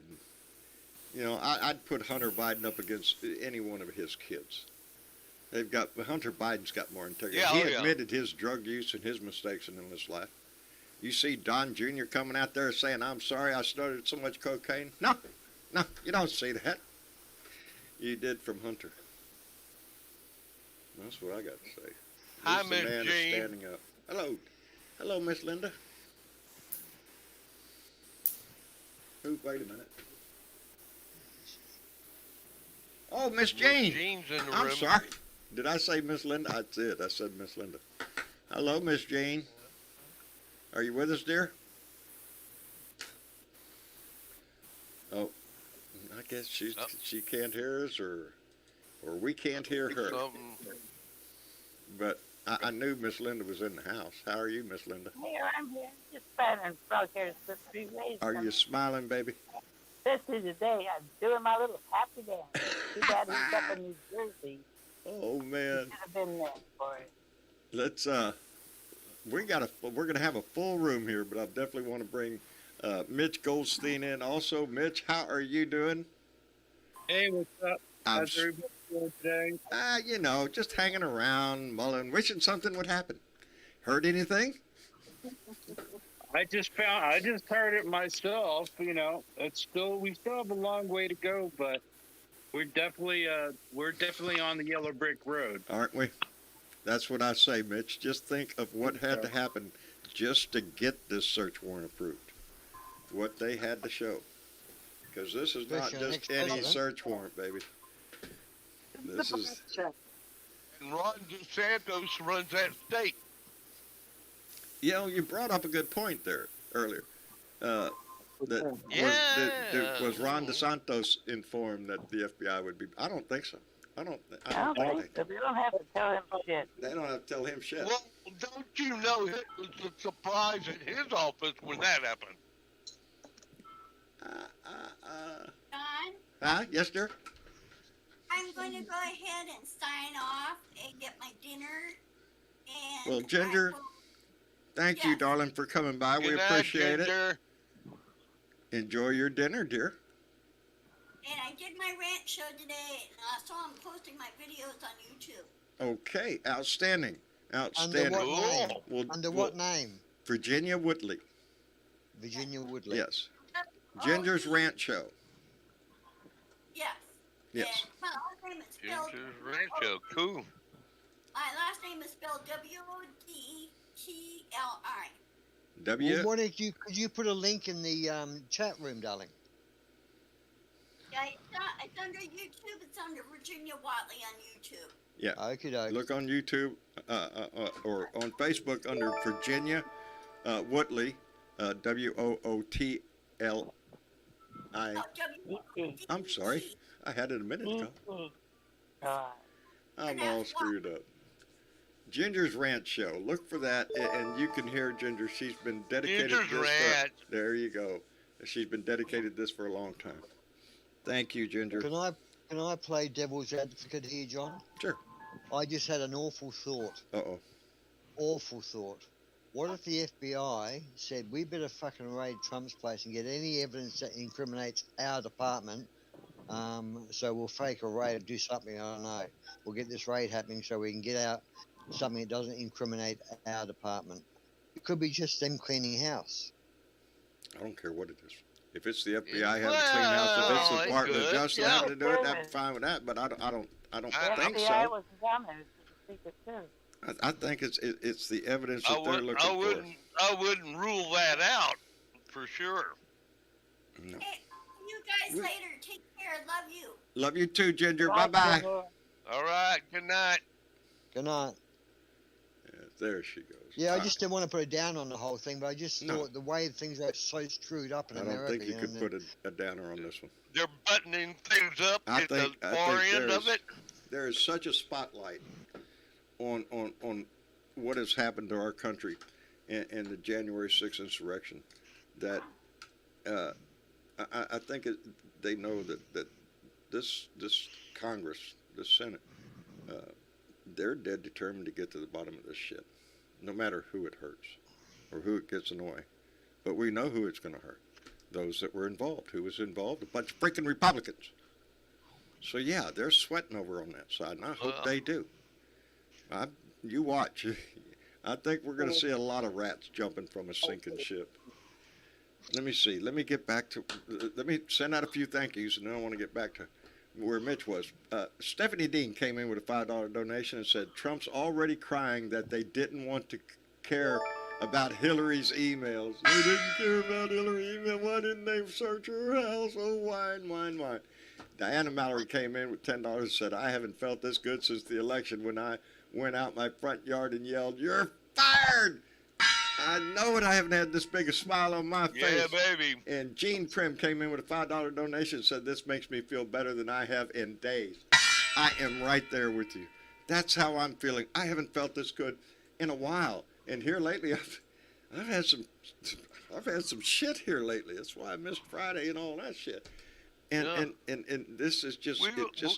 You know, I'd put Hunter Biden up against any one of his kids. Hunter Biden's got more integrity. He admitted his drug use and his mistakes in his life. You see Don Jr. coming out there saying, I'm sorry I started so much cocaine. No, you don't see that. You did from Hunter. That's what I got to say. Hi, Miss man Jean. is standing up. Hello, Miss Linda. Wait a minute. Oh, Miss Jean. Jean's in the I'm room. sorry. Did I say Miss Linda? I did. I said Miss Linda. Hello, Miss Jean. Are you with us, dear? Oh, I guess she can't hear us, or we can't hear her. But I knew Miss Linda was in the house. How are you, Miss Linda? Here, I'm here. Just spending here for 3 days. Are you smiling, baby? This is the day I'm doing my little happy dance. Too bad he's up in New Jersey. Oh man! Should have been there for it. Let's we're gonna have a full room here, but I definitely want to bring Mitch Goldstein in. Also, Mitch, how are you doing? Hey, what's up? How's everybody doing today? You know, just hanging around, mulling, wishing something would happen. Heard anything? I just heard it myself. You know, we still have a long way to go, but we're definitely on the yellow brick road, aren't we? That's what I say, Mitch. Just think of what had to happen just to get this search warrant approved. What they had to show, because this is not just any search warrant, baby. This is. And Ron DeSantis runs that state. You know, you brought up a good point there earlier. Uh, was Ron DeSantos informed that the FBI would be? I don't think so. I don't think so. They don't have to tell him shit. They don't have to tell him shit. Well, don't you know it was a surprise at his office when that happened? John? Huh? Yes, sir? I'm going to go ahead and sign off and get my dinner. And well, Ginger, thank you, darling, for coming by. We appreciate it. Enjoy your dinner, dear. And I did my rant show today, so I'm posting my videos on YouTube. Okay, outstanding. Under what name? Virginia Woodley. Virginia Woodley. Yes. Ginger's Rant Show. Yes. Yes. And my last name is spelled. Ginger's Rant Show. Cool. My last name is spelled W-O-D-T-L-I. Well, why don't you? Could you put a link in the chat room, darling? Yeah, it's under YouTube. It's under Virginia Watley on YouTube. Yeah. Okay. Look on YouTube or on Facebook under Virginia Woodley, W-O-O-T-L-I. I'm sorry. I had it a minute ago. I'm all screwed up. Ginger's Rant Show. Look for that, and you can hear Ginger. She's been dedicated Ginger's to this. Rant. There you go. She's been dedicated to this for a long time. Thank you, Ginger. Can I play devil's advocate here, John? Sure. I just had an awful thought. Uh-oh. Awful thought. What if the FBI said, we better fucking raid Trump's place and get any evidence that incriminates our department, so we'll fake a raid or do something, I don't know. We'll get this raid happening so we can get out something that doesn't incriminate our department. It could be just them cleaning house. I don't care what it is. If it's the FBI having to clean house, if it's the Department of Justice having to do it, I'm fine with that. But I don't think so. was down there. It's a secret too. I think it's the evidence that they're looking for. I wouldn't rule that out for sure. No. Hey, you guys later. Take care. Love you. Love you too, Ginger. Bye-bye. All right. Good night. Good night. Yeah, there she goes. Yeah, I just didn't want to put it down on the whole thing, but I just thought the way things are so screwed up in America. I don't think you could put a downer on this one. They're buttoning things up at the far end of it. There is such a spotlight on what has happened to our country in the January 6th insurrection that I think they know that this Congress, this Senate, they're dead determined to get to the bottom of this shit, no matter who it hurts or who it gets annoying. But we know who it's going to hurt. Those that were involved. Who was involved? A bunch of freaking Republicans. So, yeah, they're sweating over on that side, and I hope they do. You watch. I think we're going to see a lot of rats jumping from a sinking ship. Let me see. Let me get back to... Let me send out a few thank yous, and then I want to get back to where Mitch was. Stephanie Dean came in with a $5 donation and said, Trump's already crying that they didn't want to care about Hillary's emails. They didn't care about Hillary's email. Why didn't they search her house? Oh, wine. Diana Mallory came in with $10 and said, I haven't felt this good since the election when I went out my front yard and yelled, you're fired! I know it. I haven't had this big a smile on my face. Yeah, baby. And Gene Prim came in with a $5 donation and said, this makes me feel better than I have in days. I am right there with you. That's how I'm feeling. I haven't felt this good in a while. And here lately, I've had some shit here lately. That's why I missed Friday and all that shit. And this is just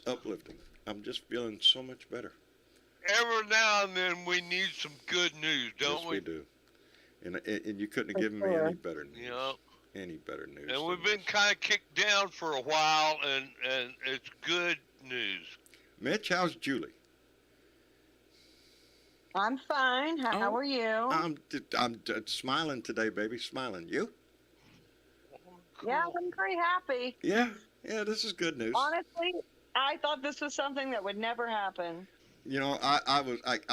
uplifting. I'm just feeling so much better. Every now and then we need some good news, don't we? Yes, we do. And you couldn't have given me any better news. Yep. Any better news. And we've been kind of kicked down for a while, and it's good news. Mitch, how's Julie? I'm fine. How are you? I'm smiling today, baby. Smiling. You? Yeah, I'm pretty happy. Yeah, this is good news. Honestly, I thought this was something that would never happen. You know, I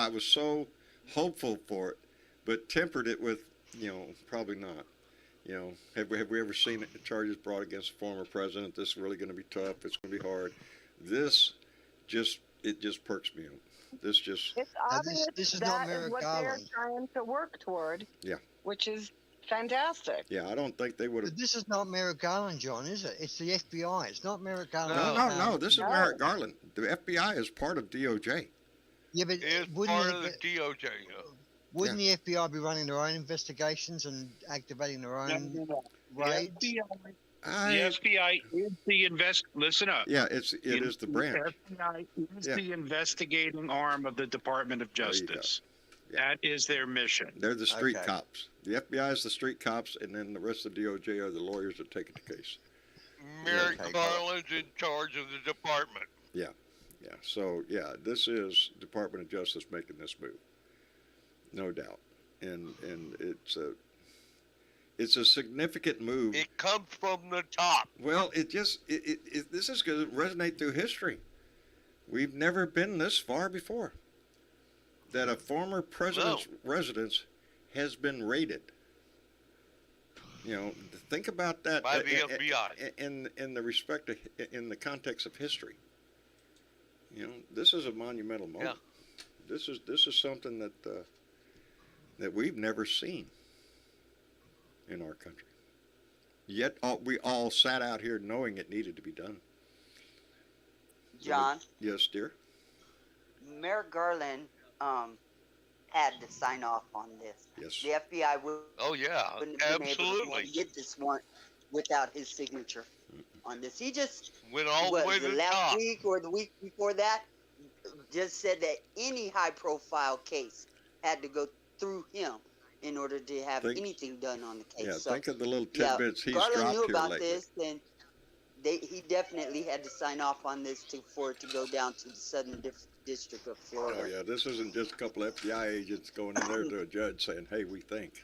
was so hopeful for it, but tempered it with, probably not. Have we ever seen charges brought against a former president? This is really going to be tough. It's going to be hard. This just perks me up. This just It's obvious this is that not is what Merrick they're Garland. trying to work toward, yeah. which is fantastic. Yeah, I don't think they would have. But this is not Merrick Garland, John, is it? It's the FBI. It's not Merrick Garland. No. This is Merrick Garland. The FBI is part of DOJ. Yeah, but It's wouldn't part of the DOJ. Wouldn't the FBI be running their own investigations and activating their own raids? The FBI is the Listen up. Yeah, it is the branch. The FBI is the investigating arm of the Department of Justice. That is their mission. They're the street cops. The FBI is the street cops, and then the rest of the DOJ are the lawyers that take the case. Merrick Garland's in charge of the department. Yeah. So this is Department of Justice making this move, no doubt, and it's a significant move. It comes from the top. Well, this is going to resonate through history. We've never been this far before. That a former president's residence has been raided. Think about that by the FBI in the respect in the context of history. This is a monumental moment. Yeah. This is something that we've never seen in our country. Yet we all sat out here knowing it needed to be done. John? Yes, dear? Merrick Garland had to sign off on this. Yes. The FBI would. Oh yeah, wouldn't have been able absolutely. to get this warrant without his signature on this. He just went all the way to the last top. week or the week before that just said that any high-profile case had to go through him in order to have anything done on the case. Yeah, so, think of the little tidbits he's Garland dropped knew here about lately. this, and he definitely had to sign off on this for it to go down to the Southern District of Florida. Oh yeah, this isn't just a couple FBI agents going in there to a judge saying, "Hey, we think."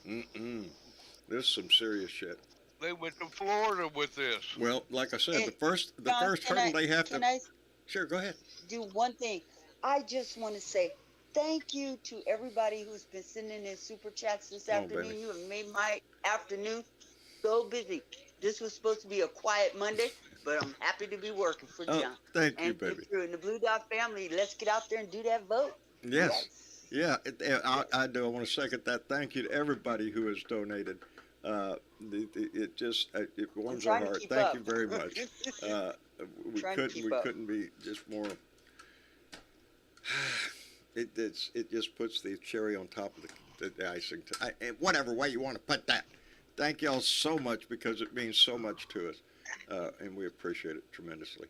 This is some serious shit. They went to Florida with this. Well, like I said, And the first John, hurdle they have to. Can I Sure, go ahead. do one thing? I just want to say thank you to everybody who's been sending in super chats this afternoon. baby. You have made my afternoon so busy. This was supposed to be a quiet Monday, but I'm happy to be working for John. Thank you, And baby. if you're in the Blue Dot family, let's get out there and do that vote. Yes. Yeah, I do. I want to second that. Thank you to everybody who has donated. It warms our trying to heart. keep Thank up. you very much. We Trying to keep up. couldn't be just more. It just puts the cherry on top of the icing. Whatever way you want to put that. Thank y'all so much because it means so much to us, and we appreciate it tremendously.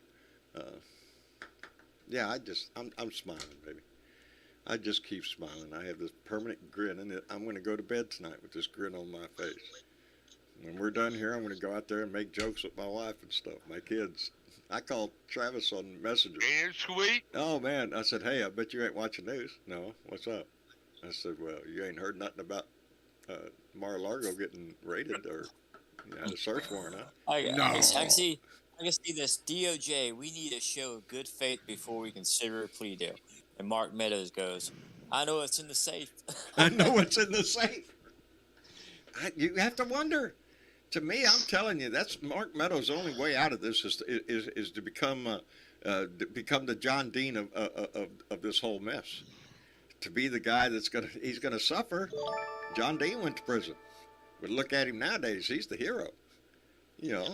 I'm smiling, baby. I just keep smiling. I have this permanent grin, and I'm going to go to bed tonight with this grin on my face. When we're done here, I'm going to go out there and make jokes with my wife and stuff, my kids. I called Travis on Messenger. Ain't it sweet? Oh, man. I said, hey, I bet you ain't watching news. No, what's up? I said, well, you ain't heard nothing about Mar-a-Lago getting raided or a search warrant, huh? I can see this. DOJ, we need to show good faith before we consider a plea deal. And Mark Meadows goes, I know it's in the safe. I know it's in the safe. You have to wonder. To me, I'm telling you, that's Mark Meadows' only way out of this is to become the John Dean of this whole mess. To be the guy he's gonna suffer. John Dean went to prison, but look at him nowadays. He's the hero. Yeah.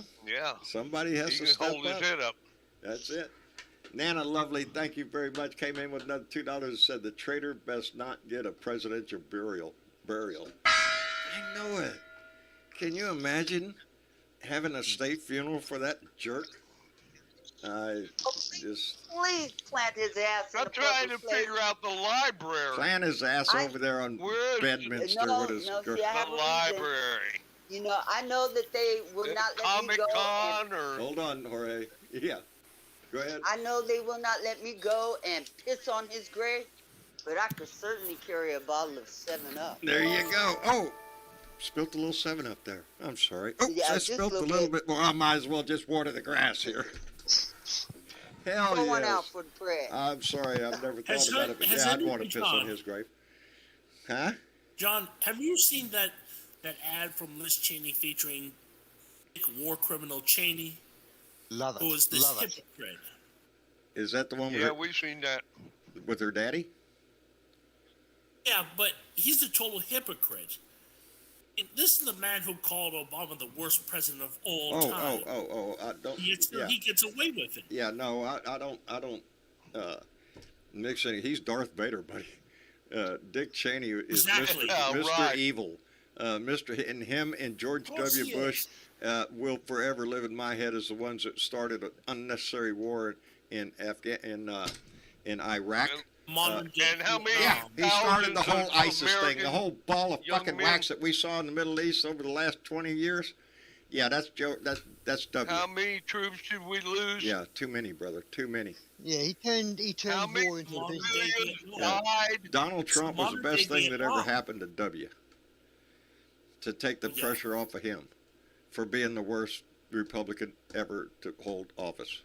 Somebody has he to can step hold his up. head up. That's it. Nana Lovely, thank you very much. Came in with another $2 and said the traitor best not get a presidential burial. I know it. Can you imagine having a state funeral for that jerk? Please plant his ass in I'm a trying to public place. figure out the library. Plant his ass over there on Bedminster with his girl. See, I have The a reason. library. You know, I know that they will not let me go. Comic-Con or... Hold on, Jorge. Yeah. Go ahead. I know they will not let me go and piss on his grave, but I could certainly carry a bottle of 7-Up. There you go. Oh, spilt a little 7-Up there. I'm sorry. Oh, Yeah, I just spilt a a little bit more. I might as well just water the grass here. Hell Pour one yes. out for the prayer. I'm sorry. I've never thought Has about it, but has yeah, I'd anyone- want to piss John. on his grave. Huh? John, have you seen that ad from Liz Cheney featuring war criminal Cheney? Love it. Who is this Love it. hypocrite? Is that the one with Yeah, her? we've seen that. with her daddy. Yeah, but he's a total hypocrite. This is the man who called Obama the worst president of all time. I don't. Yet still he gets away with it. Yeah, no, I don't mix any. He's Darth Vader, buddy. Dick Cheney is Exactly. Mr. Evil. And him and George W. Bush will forever live in my head as the ones that started an unnecessary war in Iraq. And how many? Yeah, he started the whole ISIS thing, American the whole ball of young fucking men- wax that we saw in the Middle East over the last 20 years. Yeah, that's Joe. That's W. How many troops did we lose? Yeah, too many, brother. Too many. Yeah, he turned war into a business. Donald Trump was the best thing that ever happened to W. To take the pressure off of him for being the worst Republican ever to hold office.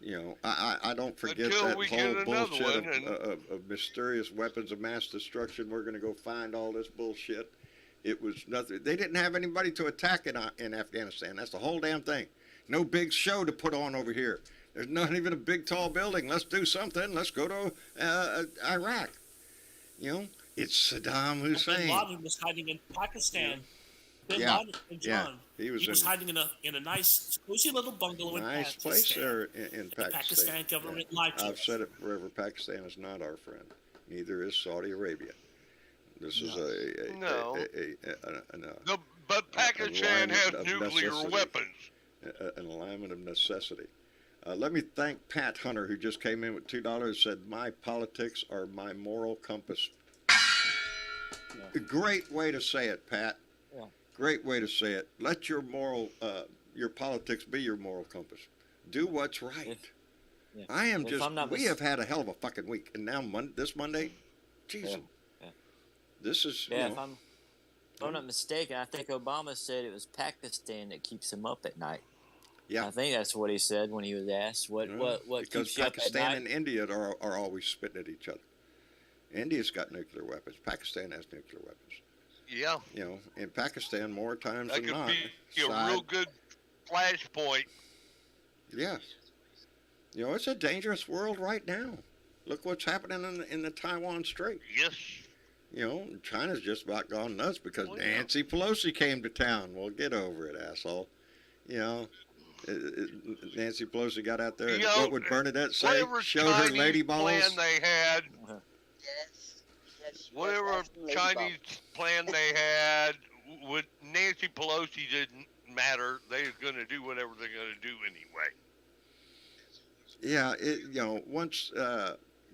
You know, I don't forget Until that we whole get another bullshit one, of mysterious weapons of mass destruction. We're going to go find all this bullshit. It was nothing. They didn't have anybody to attack in Afghanistan. That's the whole damn thing. No big show to put on over here. There's not even a big tall building. Let's do something. Let's go to Iraq. You know, it's Saddam Hussein. Bin Laden was hiding in Pakistan. Bin Yeah. Laden and John. Yeah. He was hiding in a nice, cozy little bungalow in nice Pakistan. place there in The Pakistan government lied to I've us. said it forever. Pakistan is not our friend. Neither is Saudi Arabia. This is But Pakistan has of nuclear necessity. weapons. An alignment of necessity. Let me thank Pat Hunter, who just came in with $2. Said, "My politics are my moral compass." A great way to say it, Pat. Yeah. Great way to say it. Let your your politics be your moral compass. Do what's right. Yeah. I am If just. I'm not We mis- have had a hell of a fucking week, and now this Monday, Jesus, Yeah. this is. Yeah, you if know, I'm not mistaken, I think Obama said it was Pakistan that keeps him up at night. Yeah. I think that's what he said when he was asked what because keeps you up at Pakistan night. and India are always spitting at each other. India's got nuclear weapons. Pakistan has nuclear weapons. Yeah. You know, in Pakistan, more times That than could not. be a real good flashpoint. Yes. You know, it's a dangerous world right now. Look what's happening in the Taiwan Strait. Yes. You know, China's just about gone nuts because Nancy Pelosi came to town. Well, get over it, asshole. You know, Nancy Pelosi got out there. And what would Bernadette say? Whatever Showed her Chinese lady balls. plan they had, Yes, whatever Chinese plan they had, with Nancy Pelosi didn't matter. They're going to do whatever they're going to do anyway. Yeah, you know, once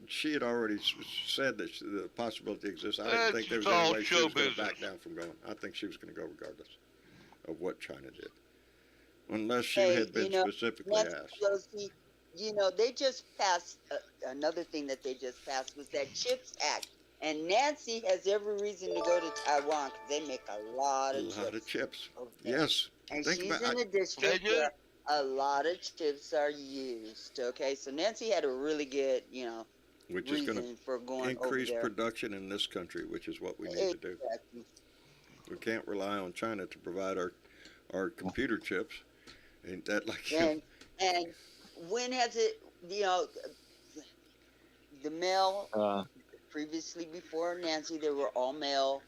she had already said that the possibility exists, I didn't think there was any way she was going to back down from going. I think she was going to go regardless of what China did. Unless she had been specifically Nancy asked. Pelosi, you know, they just passed another thing that they just passed was that CHIPS Act, and Nancy has every reason to go to Taiwan because they make a lot of chips. Yes. And Think she's about in a district where a lot of chips are used. Okay, so Nancy had a really good, you know, which is going reason for going increase over there. production in this country, which is what we need to do. Exactly. We can't rely on China to provide our computer chips. Ain't that like And when has it, you know, the male, previously before Nancy, they were all male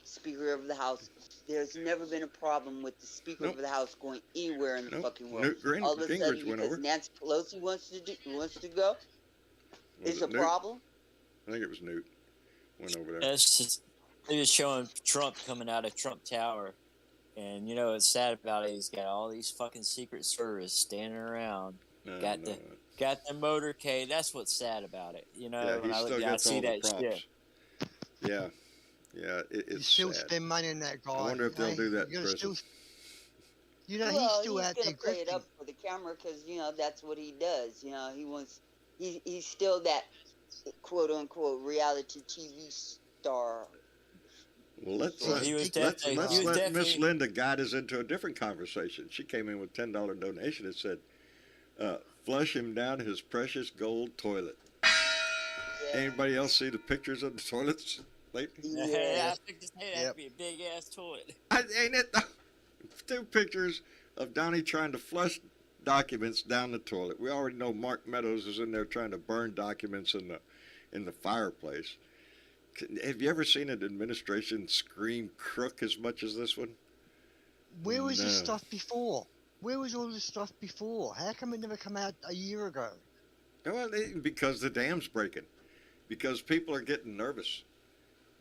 Speaker of the House. There's never been a problem with the Speaker of the House going anywhere in the fucking world. All of a sudden, Gingrich went because over. Nancy Pelosi wants to go, Was it's it a Newt? problem. I think it was Newt went over there. That's just, they're just showing Trump coming out of Trump Tower. And, you know, what's sad about it, he's got all these fucking Secret Service standing around. Got the motorcade. That's what's sad about it. You know, Yeah, when he I still look, I gets see all the that props. shit. Yeah. Yeah, it's You still sad. spend money on that guy. I wonder if they'll eh? do that in You gotta prison. You know, Well, he's still out gonna there play it grifting. up for the camera because you know that's what he does. You know, he's still that quote unquote reality TV star. Well, let's Well, he was let definitely- Miss Linda guide us into a different conversation. She came in with $10 donation and said, "Flush him down his precious gold toilet." Anybody else see the pictures of the toilets lately? Yeah, I think this that'd be a big ass toilet. Ain't it? Two pictures of Donnie trying to flush documents down the toilet. We already know Mark Meadows is in there trying to burn documents in the fireplace. Have you ever seen an administration scream crook as much as this one? Where was this No. stuff before? Where was all this stuff before? How come it never come out a year ago? Well, because the dam's breaking. Because people are getting nervous.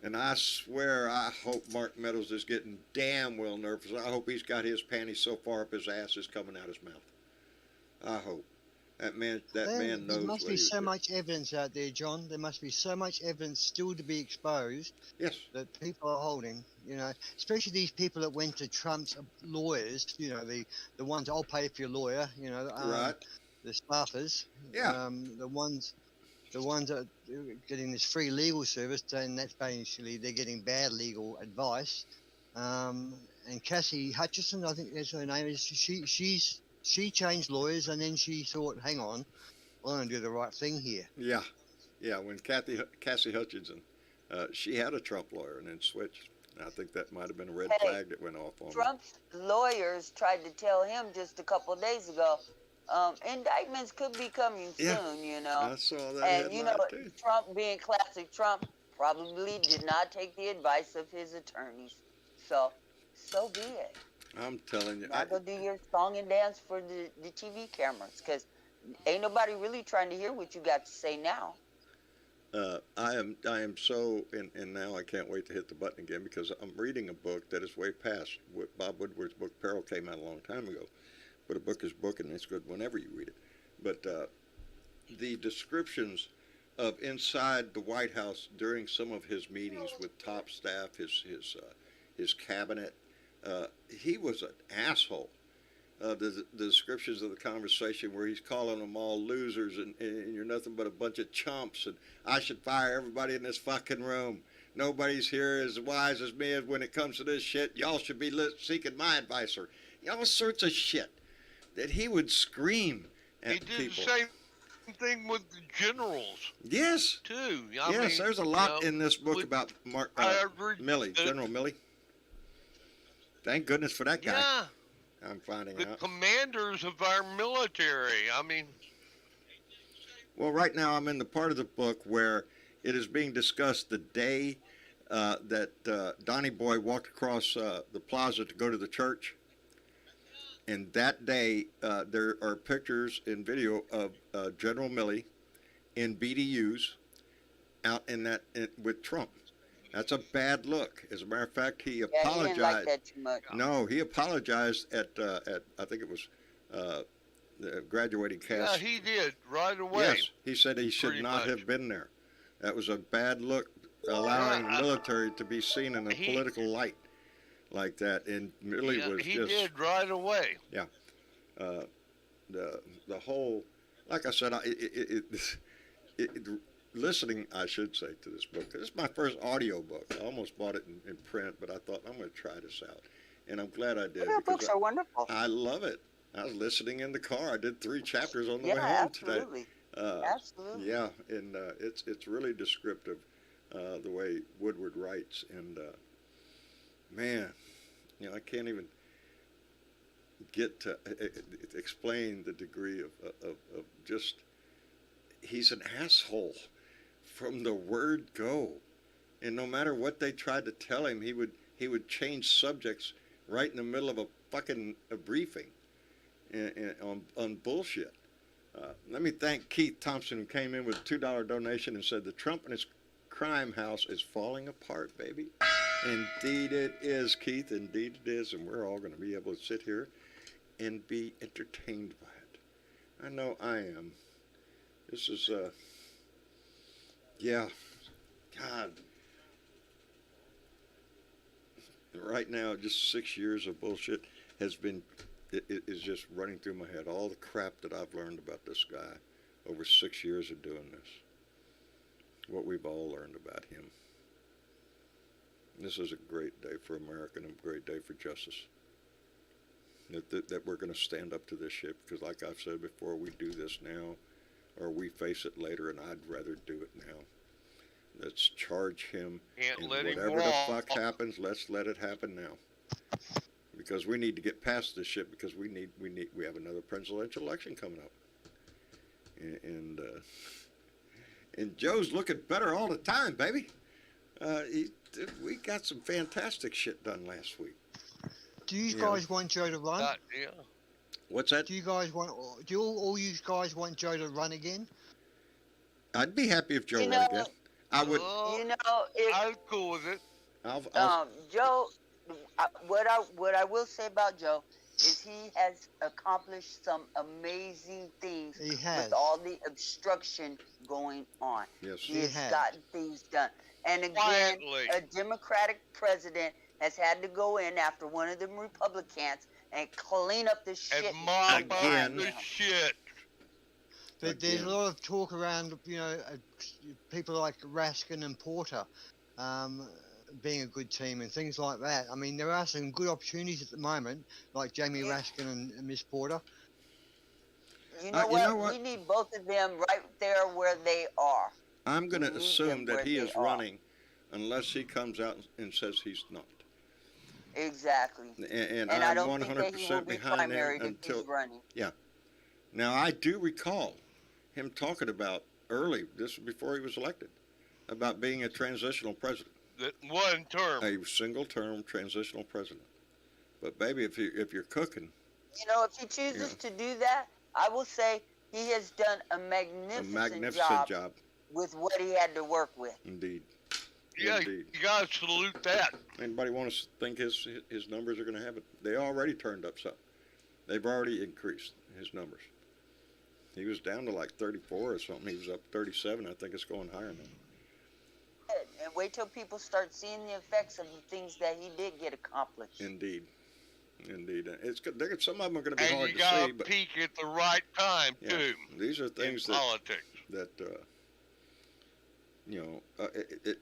And I swear, I hope Mark Meadows is getting damn well nervous. I hope he's got his panties so far up his ass it's coming out his mouth. I hope. That man knows There must what be he was so doing. much evidence out there, John. There must be so much evidence still to be exposed. Yes. That people are holding, you know, especially these people that went to Trump's lawyers, you know, the ones, I'll pay for your lawyer, you know, Right. the staffers, Yeah. the ones that are getting this free legal service, and that's basically they're getting bad legal advice. And Cassie Hutchison, I think that's her name, is she changed lawyers, and then she thought, hang on, I'm going to do the right thing here. Yeah. Yeah, when Cassie Hutchinson, she had a Trump lawyer and then switched. And I think that might have been a red flag that went off on her. Trump's lawyers tried to tell him just a couple of days ago, indictments could be coming soon, you know. I saw that And, you know, headline, too. Trump being classic Trump probably did not take the advice of his attorneys. So be it. I'm telling you. Now go do your song and dance for the TV cameras, because ain't nobody really trying to hear what you got to say now. I am so, and now I can't wait to hit the button again because I'm reading a book that is way past what Bob Woodward's book Peril came out a long time ago. But a book is book, and it's good whenever you read it. But the descriptions of inside the White House during some of his meetings with top staff, his cabinet, he was an asshole. The descriptions of the conversation where he's calling them all losers and you're nothing but a bunch of chumps and I should fire everybody in this fucking room. Nobody's here as wise as me when it comes to this shit. Y'all should be seeking my advice or all sorts of shit that he would scream at He did people. the same thing with the generals. Yes. Too. Yes, there's a lot in this book about Milley, that- General Milley. Thank goodness for that guy. Yeah. I'm finding The out. commanders of our military. I mean, Well, right now I'm in the part of the book where it is being discussed the day that Donnie Boy walked across the plaza to go to the church. And that day, there are pictures and video of General Milley in BDUs out with Trump. That's a bad look. As a matter of fact, he apologized. He didn't like that too much. No, he apologized at I think it was the graduating cast. yeah, he did right away. Yes, he said he should Pretty not much. have been there. That was a bad look, allowing the military to be seen in a political light like that. And Milley Yeah, was he just did right away. yeah. The whole, like I said, listening, I should say, to this book. This is my first audio book. I almost bought it in print, but I thought I'm going to try this out, and I'm glad I did. Your because books are wonderful. I love it. I was listening in the car. I did 3 chapters on the Yeah, way home absolutely. today. Absolutely. Yeah, and it's really descriptive the way Woodward writes, and man, you know, I can't even get to explain the degree of just he's an asshole from the word go, and no matter what they tried to tell him, he would change subjects right in the middle of a briefing on bullshit. Let me thank Keith Thompson, who came in with a $2 donation and said the Trump and his crime house is falling apart, baby. Indeed it is, Keith. Indeed it is, and we're all going to be able to sit here and be entertained by it. I know I am. This is yeah, God. Right now, just 6 years of bullshit has been, it is just running through my head. All the crap that I've learned about this guy over 6 years of doing this. What we've all learned about him. This is a great day for America and a great day for justice. That we're going to stand up to this shit, because like I've said before, we do this now or we face it later, and I'd rather do it now. Let's charge him, Can't and let him whatever the walk. fuck happens, let's let it happen now. because we need to get past this shit because we have another presidential election coming up, and Joe's looking better all the time, baby. We got some fantastic shit done last week. Do you guys want Joe to run? Yeah. What's that? Do you guys want? Do all you guys want Joe to run again? I'd be happy if Joe You won know- again. I would. You know, if I'm cool with it. Joe, what I will say about Joe is he has accomplished some amazing things He has. with all the obstruction going on. Yes, He has has. gotten things done. And again, Quietly. a Democratic president has had to go in after one of them Republicans and clean up the shit. And mop up Again. the shit. But there's a Again. lot of talk around, people like Raskin and Porter being a good team and things like that. I mean, there are some good opportunities at the moment, like Jamie Raskin and Miss Porter. You know what? We need both of them right there where they are. I'm going to We need assume them that where he they is are. running unless he comes out and says he's not. Exactly. And I I'm don't think that he will 100% be behind primary him if until. he's running. Yeah. Now, I do recall him talking about early, this was before he was elected, about being a transitional president. That one term. A single-term transitional president. But, baby, if you're cooking, You know, if he chooses to do that, I will say he has done a magnificent, job. with what he had to work with. Indeed. Yeah, Indeed. you gotta salute that. Anybody want to think his numbers are going to have it? They already turned up some. They've already increased his numbers. He was down to like 34 or something. He was up 37. I think it's going higher now. And wait till people start seeing the effects of the things that he did get accomplished. Indeed. Indeed. It's good. Some of them are going to be And hard you to gotta see, but peak at the right time yeah, too. these are things in politics. that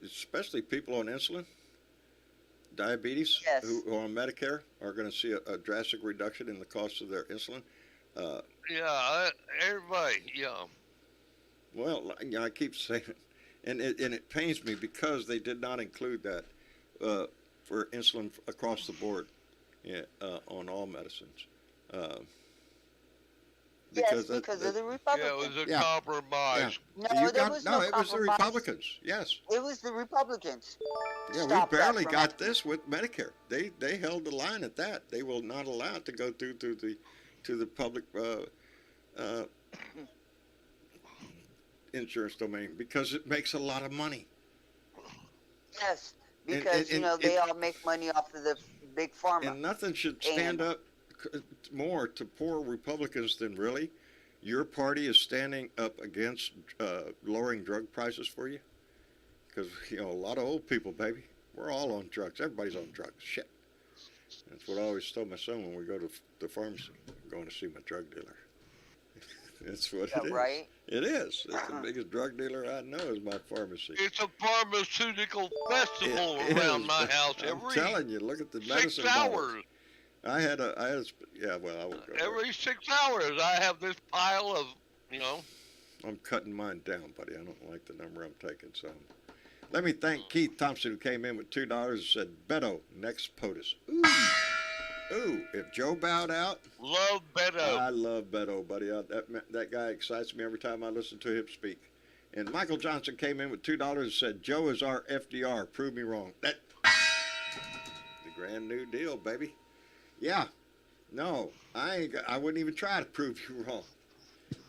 especially people on insulin, diabetes, Yes. who are on Medicare, are going to see a drastic reduction in the cost of their insulin. Everybody, yeah. Well, I keep saying it, and it pains me because they did not include that for insulin across the board, on all medicines. Because of the Republicans. Yeah, it was a compromise. No, it was the compromise. Republicans. Yes. It was the Republicans. Yeah, Stop we that barely from got this with Medicare. They held the line at that. They will not allow it to go through to the public insurance domain because it makes a lot of money. Yes, because they all make money off of the big pharma. And nothing should stand up more to poor Republicans than really your party is standing up against lowering drug prices for you. Because a lot of old people, baby, we're all on drugs. Everybody's on drugs. Shit. That's what I always tell my son when we go to the pharmacy. I'm going to see my drug dealer. That's what it is. Right? It is. It's the biggest drug dealer I know is my pharmacy. It's a pharmaceutical festival It around is, my but house I'm every telling you, look at the 6 medicine bottles. hours. I won't go there. Every 6 hours, I have this pile of, I'm cutting mine down, buddy. I don't like the number I'm taking, so. Let me thank Keith Thompson, who came in with $2 and said, Beto, next POTUS. Ooh, if Joe bowed out. Love Beto. I love Beto, buddy. That guy excites me every time I listen to him speak. And Michael Johnson came in with $2 and said, Joe is our FDR. Prove me wrong. The Grand New Deal, baby. Yeah. No, I wouldn't even try to prove you wrong.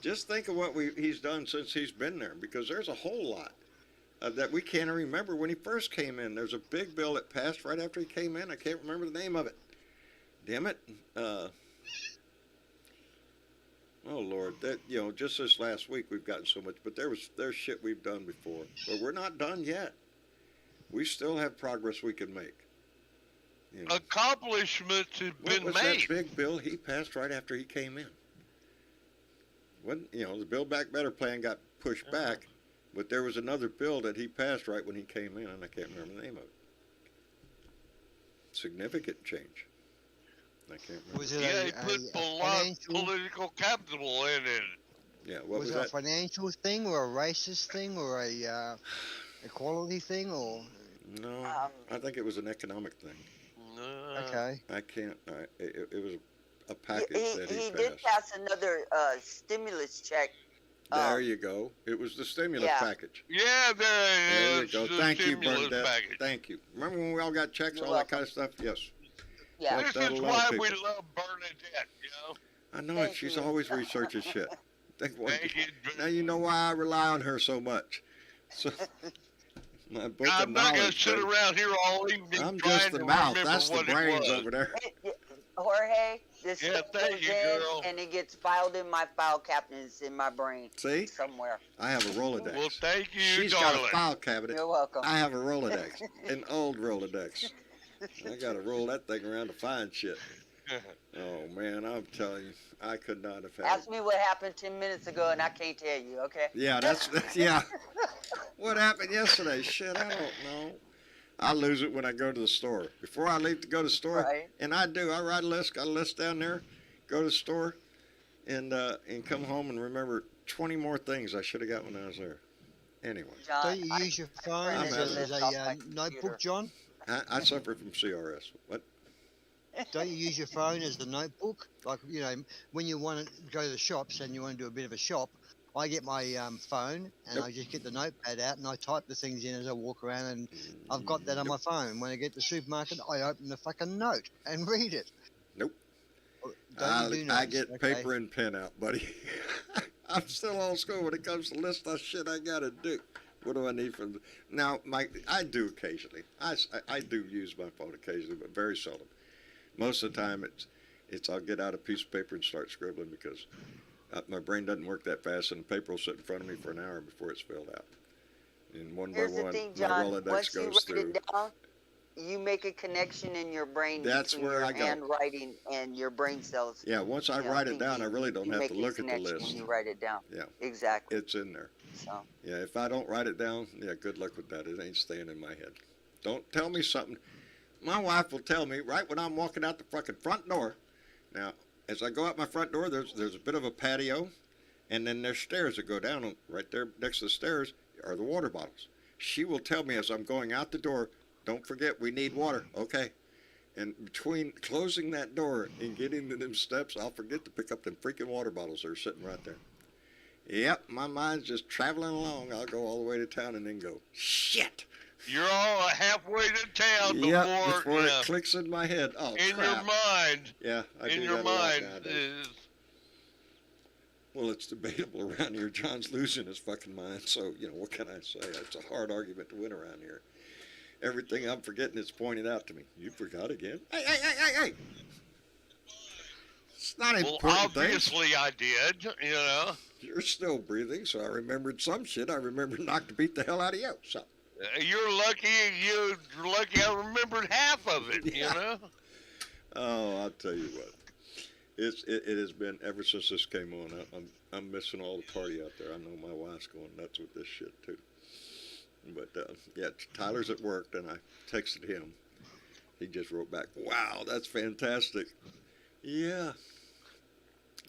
Just think of what he's done since he's been there, because there's a whole lot that we can't remember when he first came in. There's a big bill that passed right after he came in. I can't remember the name of it. Damn it. Oh, Lord. Just this last week we've gotten so much, but there's shit we've done before. But we're not done yet. We still have progress we can make. Accomplishments have been What was made. that big bill he passed right after he came in? The Build Back Better plan got pushed back, but there was another bill that he passed right when he came in, and I can't remember the name of it. Significant change. I can't remember. Was it He put a lot of political capital in it. Yeah, what was it that? a financial thing or a racist thing or a equality thing or? No, I think it was an economic thing. No, Okay. I can't. It was a package that He he did passed. pass another stimulus check. There you go. It was the stimulus Yeah. package. Yeah, There you it go. is. The Thank you, stimulus Bernadette. package. Thank you. Remember when we all got checks, You're all that kind of stuff? Yes. Yeah. Like This that, a is lot of why people. we love Bernadette, you know? I know it. Thank She's you. always researching shit. Thank you. Now you know why I rely on her so much. So my book of I'm not going to knowledge. sit baby. around here all evening I'm trying just the to mouth. remember That's the what brains it was. over there. Jorge, this Yeah, stuff thank goes you, in girl. and it gets filed in my file cabinets in my brain. See? Somewhere. I have a Rolodex. Well, thank you, She's darling. got a file cabinet. You're welcome. I have a Rolodex, an old Rolodex. I got to roll that thing around to find shit. Oh man, I'm telling you, I could not have had. Ask me what happened 10 minutes ago and I can't tell you, okay? Yeah, that's yeah. What happened yesterday? Shit, I don't know. I lose it when I go to the store. Before I leave to go to the store, Right. and I do. I write a list. Got a list down there. Go to the store, and come home and remember 20 more things I should have got when I was there. Anyway. John, Don't you use your phone I'm as having as it off a my notebook, computer. John? I suffer from CRS. What? Don't you use your phone as the notebook? Like, you know, when you want to go to the shops and you want to do a bit of a shop, I get my phone and Yep. I just get the notepad out and I type the things in as I walk around, and I've got that on my phone. When I get to the supermarket, I open the fucking note and read it. Nope. Don't you do I notes? get Okay. paper and pen out, buddy. I'm still old school when it comes to list of shit I gotta do. What do I need from? Now, I do occasionally. I do use my phone occasionally, but very seldom. Most of the time, it's I'll get out a piece of paper and start scribbling because my brain doesn't work that fast, and the paper will sit in front of me for an hour before it's filled out. And one Here's by the one, thing, my John. Rolodex Once you goes write through. it down, you make a connection in your brain That's between where your I go. handwriting and your brain cells. Yeah, once I You know, write it down, I really don't you have make to a look at the connection list. when you write it down. Yeah, Exactly. it's in there. So Yeah, if I don't write it down, yeah, good luck with that. It ain't staying in my head. Don't tell me something. My wife will tell me right when I'm walking out the fucking front door. Now, as I go out my front door, there's a bit of a patio, and then there's stairs that go down. And right there next to the stairs are the water bottles. She will tell me as I'm going out the door, don't forget we need water, okay? And between closing that door and getting to them steps, I'll forget to pick up them freaking water bottles that are sitting right there. Yep, my mind's just traveling along. I'll go all the way to town and then go, shit. You're all halfway to town Yep, before it clicks in my head. Oh, in crap. your mind. Yeah, I in do your that a lot mind nowadays. is Well, it's debatable around here. John's losing his fucking mind, so, you know, what can I say? It's a hard argument to win around here. Everything I'm forgetting is pointed out to me. You forgot again? Hey! It's not an well, important thing. obviously I did. You know, You're still breathing, so I remembered some shit. I remembered not to beat the hell out of you. So you're lucky. You're lucky. I remembered half of it. Yeah. You know. Oh, I'll tell you what. It has been ever since this came on. I'm missing all the party out there. I know my wife's going nuts with this shit too. But yeah, Tyler's at work, and I texted him. He just wrote back, "Wow, that's fantastic." Yeah.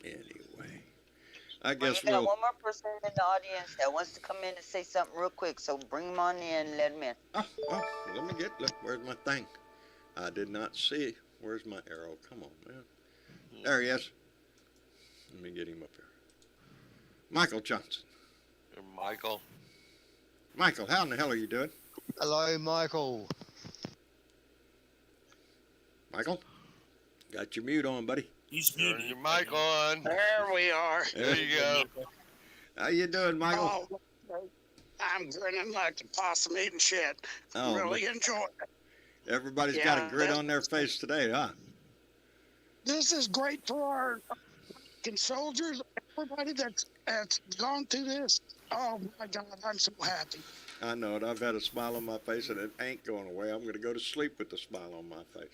Anyway, I guess we got we'll. one more person in the audience that wants to come in and say something real quick. So bring them on in and let them in. Oh, let me look, where's my thing? I did not see. Where's my arrow? Come on, man. There he is. Let me get him up here. Michael Johnson. Michael. Michael, how in the hell are you doing? Hello, Michael. Michael? Got your mute on, buddy. He's muted. Your mic on. There we are. There you go. How you doing, Michael? Oh, I'm grinning like a possum eating shit. Oh, Really enjoy it. Everybody's got a Yeah, grin that- on their face today, huh? This is great for our American soldiers, everybody that's gone through this. Oh my God, I'm so happy. I know it. I've had a smile on my face, and it ain't going away. I'm going to go to sleep with a smile on my face.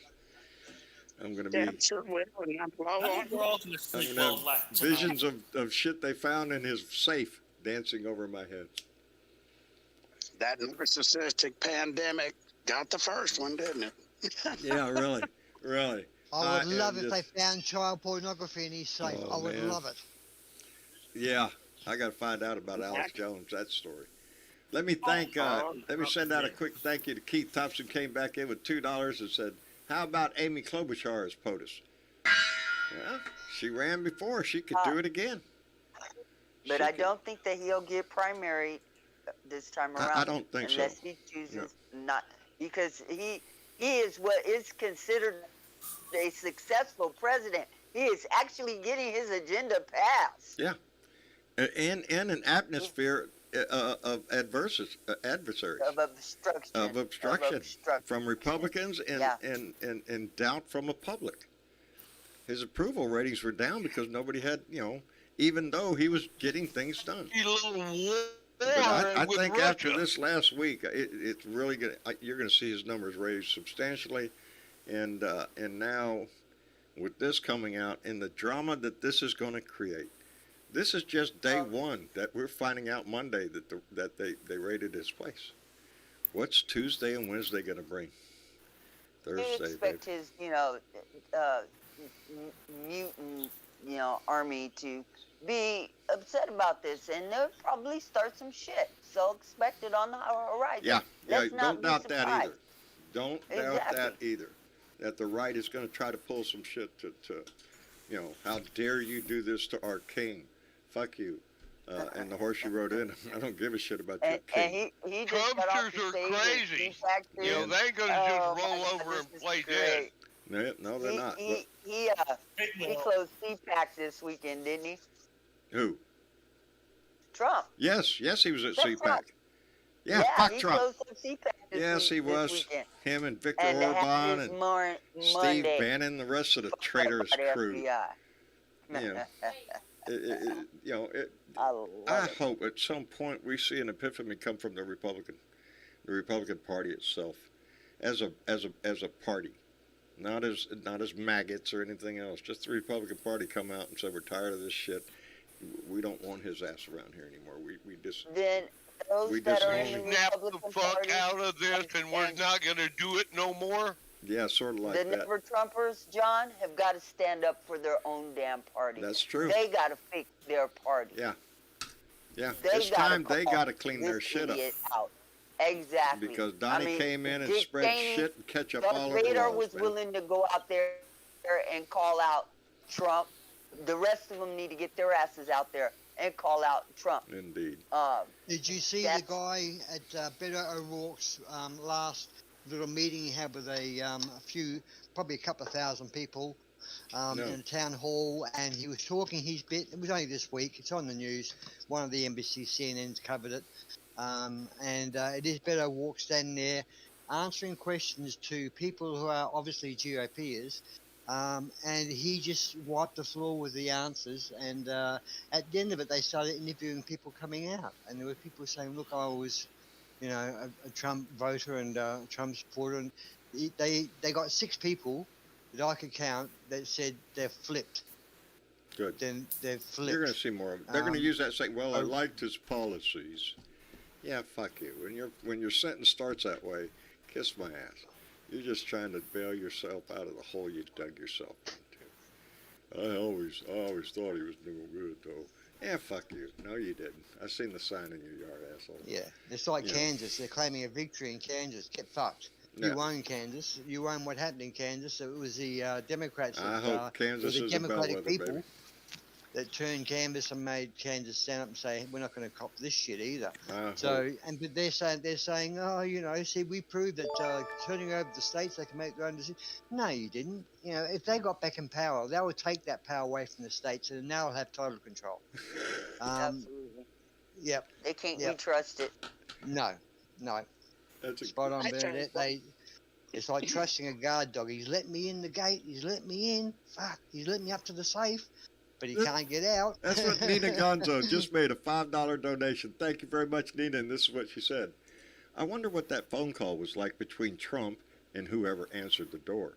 I'm going to be. Damn sure will, and I'm low I on think we're all gonna I'm sleep gonna well have tonight. visions of shit they found in his safe dancing over my head. that narcissistic pandemic. Got the first one, didn't it? Yeah, really, really. I would love am if just- they found child pornography in his safe. Oh, I would man. love it. Yeah, I got to find out about Alex Jones, that story. Let me thank. Let me send out a quick thank you to Keith Thompson. Came back in with $2 and said, How about Amy Klobuchar as POTUS? Well, she ran before. She could do it again. But I don't think that he'll get primary this time around. I don't think unless so. he chooses not, because he is what is considered a successful president. He is actually getting his agenda passed. Yeah, and an atmosphere of adversaries. Of obstruction from Republicans and doubt from the public. His approval ratings were down because nobody had, even though he was getting things done. But I think after this last week, it's really going. You're going to see his numbers raised substantially, and now with this coming out and the drama that this is going to create, this is just day one that we're finding out Monday that they raided his place. What's Tuesday and Wednesday going to bring? Thursday. You expect his, mutant, army to be upset about this, and they'll probably start some shit. So expect it on the horizon. Yeah. Don't doubt that either. Don't doubt that either. That the right is going to try to pull some shit to how dare you do this to our king? Fuck you. And the horse you rode in. I don't give a shit about your king. And he just got off the Trumpsters are stage crazy. with They ain't going to just roll over and play dead. No, they're not. He closed CPAC this weekend, didn't he? Who? Trump. Yes, he was at CPAC. Trump. Yeah, fuck he Trump. closed up CPAC this He was. weekend. Him and Victor And Orban and Steve Monday. Bannon, the rest of the traitorous crew. FBI. I hope at some point we see an epiphany come from the Republican Party itself, as a party, not as maggots or anything else. Just the Republican Party come out and say we're tired of this shit. We don't want his ass around here anymore. We just then those that are in the Snap the Republican fuck Party out of this, and we're not going to do it no more. Yeah, sort of like the that. Never Trumpers, John, have got to stand up for their own damn party. That's true. They got to fix their party. Yeah. It's time they got to clean their this shit up. idiot out. Exactly. Because Donnie came in and Dick spread Cheney, shit and ketchup Darth all over the Vader walls, was man. willing to go out there and call out Trump. The rest of them need to get their asses out there and call out Trump. Indeed. Did you see the guy at Beto O'Rourke's last little meeting he had with probably a couple of thousand people in a town hall, and he was talking his bit. It was only this week. It's on the news. One of the NBC CNN's covered it. And it is Beto O'Rourke standing there answering questions to people who are obviously GOPers. And he just wiped the floor with the answers, and at the end of it they started interviewing people coming out, and there were people saying, look, I was a Trump voter and Trump supporter, and they got 6 people that I could count that said they're flipped. Good. Then they're flipped. You're going to see more of it. They're going to use that saying, well, I liked his policies. Yeah, fuck you. When your sentence starts that way, kiss my ass. You're just trying to bail yourself out of the hole you dug yourself into. I always thought he was doing good, though. Yeah, fuck you. No, you didn't. I seen the sign in your yard, asshole. Yeah, it's like Kansas. They're claiming a victory in Kansas. Get fucked. You won Kansas. You won what happened in Kansas. It was the Democrats. I hope Kansas is a bellwether, people that turned canvas and made Kansas stand up and say, we're not going to cop this shit either. But they're saying, oh, see, we proved that turning over the states, they can make their own decisions. No, you didn't. If they got back in power, they would take that power away from the states, and now they'll have total control. Absolutely. Yep. They can't be trusted. No. That's spot on, Bernadette. It's like trusting a guard dog. He's let me in the gate. He's let me in. Fuck. He's let me up to the safe. But he can't get out. That's what Nina Gonzo just made, a $5 donation. Thank you very much, Nina. And this is what she said. I wonder what that phone call was like between Trump and whoever answered the door.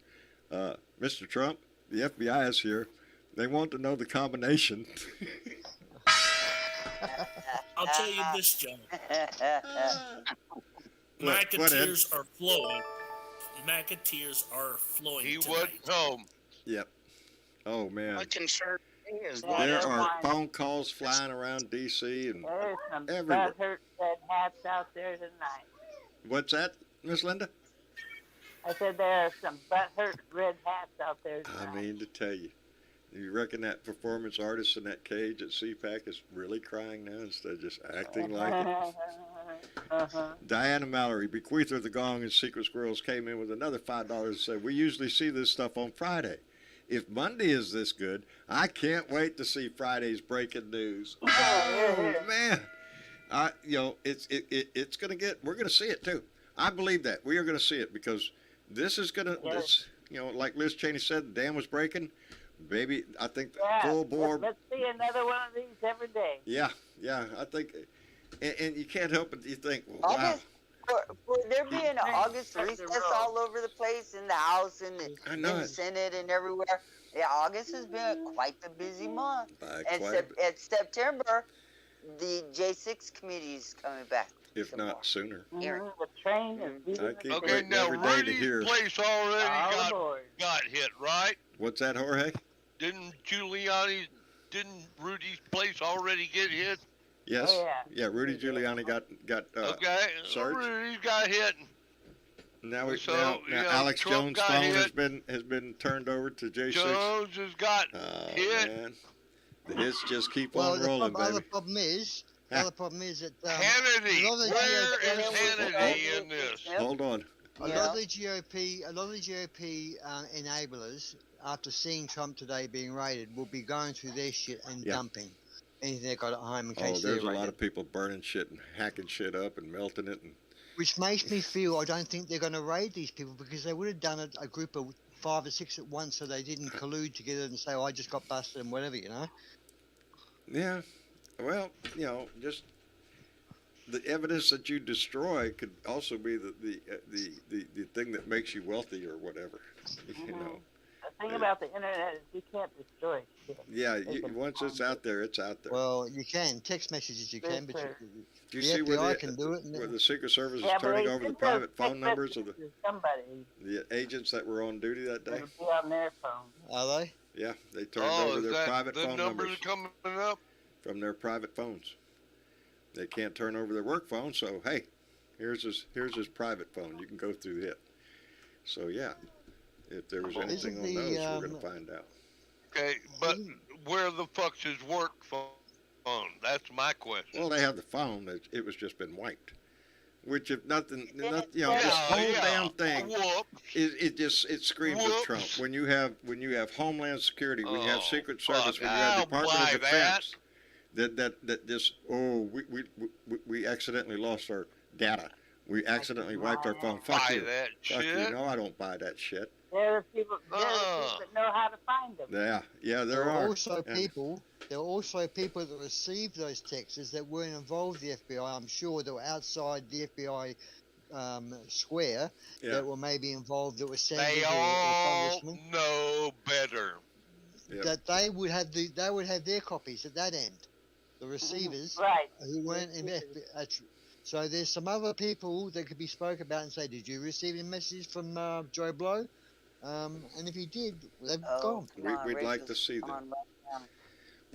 Mr. Trump, the FBI is here. They want to know the combination. I'll tell you this, John. MAGA tears are flowing. MAGA tears are flowing. He tonight. went home. Yep. Oh, man. My concern is there are phone calls flying around D.C. and There's some everywhere. bad hats out there tonight. What's that, Miss Linda? I said there are some butthurt red hats out there. I mean to tell you. You reckon that performance artist in that cage at CPAC is really crying now instead of just acting like it? Diana Mallory, bequeather of the Gong and Secret Squirrels, came in with another $5 and said, we usually see this stuff on Friday. If Monday is this good, I can't wait to see Friday's breaking news. Oh, man. It's going to get, we're going to see it too. I believe that. We are going to see it because this is going to, like Liz Cheney said, the dam was breaking. Baby, I think full bore. Let's see another one of these every day. Yeah, I think, and you can't help but you think, well, wow. For there being an August recess all over the place in the House and in the Senate and everywhere, yeah, August has been quite the busy month. And at September, the J6 committee is coming back. If not sooner. The train is okay, now Rudy's place already got hit, right? What's that, Jorge? Didn't Rudy's place already get hit? Yes. Oh, yeah, Rudy Giuliani got searched. Rudy's got hit. Now Alex Jones' phone has been turned over to J6. Jones has got hit. Man. The hits just keep on rolling, baby. The problem is that Hannity. Where is Hannity in this? Hold on. A lot of the GOP enablers, after seeing Trump today being raided, will be going through their shit and dumping anything they got at home in case there's a lot of people burning shit and hacking shit up and melting it. Which makes me feel I don't think they're going to raid these people because they would have done a group of 5 or 6 at once so they didn't collude together and say, I just got busted and whatever, Yeah. Well, just the evidence that you destroy could also be the thing that makes you wealthy or whatever. The thing about the internet is you can't destroy shit. Yeah, once it's out there, it's out there. Well, you can text messages, you can, but do you see where the Secret Service is turning over the private phone numbers of the agents that were on duty that day? It'll be on their phone. Are they? Yeah, they turned over their private phone numbers coming up from their private phones. They can't turn over their work phone, so hey, here's his private phone. You can go through it. So yeah, if there was anything on those, we're going to find out. Okay, but where the fuck's his work phone? That's my question. Well, they have the phone. It was just been wiped. Which, if nothing, this whole damn thing, it screams of Trump. When you have Homeland Security, when you have Secret Service, when you have Department of Defense, we accidentally lost our data. We accidentally wiped our phone. Fuck you. Fuck you. No, I don't buy that shit. There are people that know how to find them. Yeah, there are. There are also people that received those texts that weren't involved with the FBI. I'm sure that were outside the FBI square that were maybe involved. That were sent to the congressman. Know better. That they would have their copies at that end. The receivers who weren't in FBI. So there's some other people that could be spoke about and say, did you receive any messages from Joe Blow? And if you did, they've gone. We'd like to see them.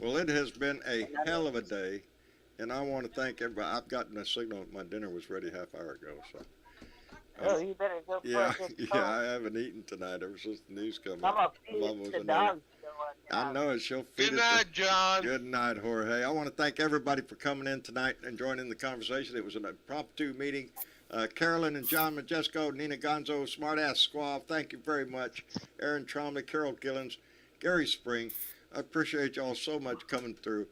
Well, it has been a hell of a day, and I want to thank everybody. I've gotten a signal that my dinner was ready half hour ago. So. You better go. Yeah, I haven't eaten tonight ever since the news came out. I know it. She'll feed it. Good night, John. Good night, Jorge. I want to thank everybody for coming in tonight and joining the conversation. It was an impromptu meeting. Carolyn and John Majesco, Nina Gonzo, Smartass Squaw, thank you very much. Aaron Tromley, Carol Gillens, Gary Spring. I appreciate y'all so much coming through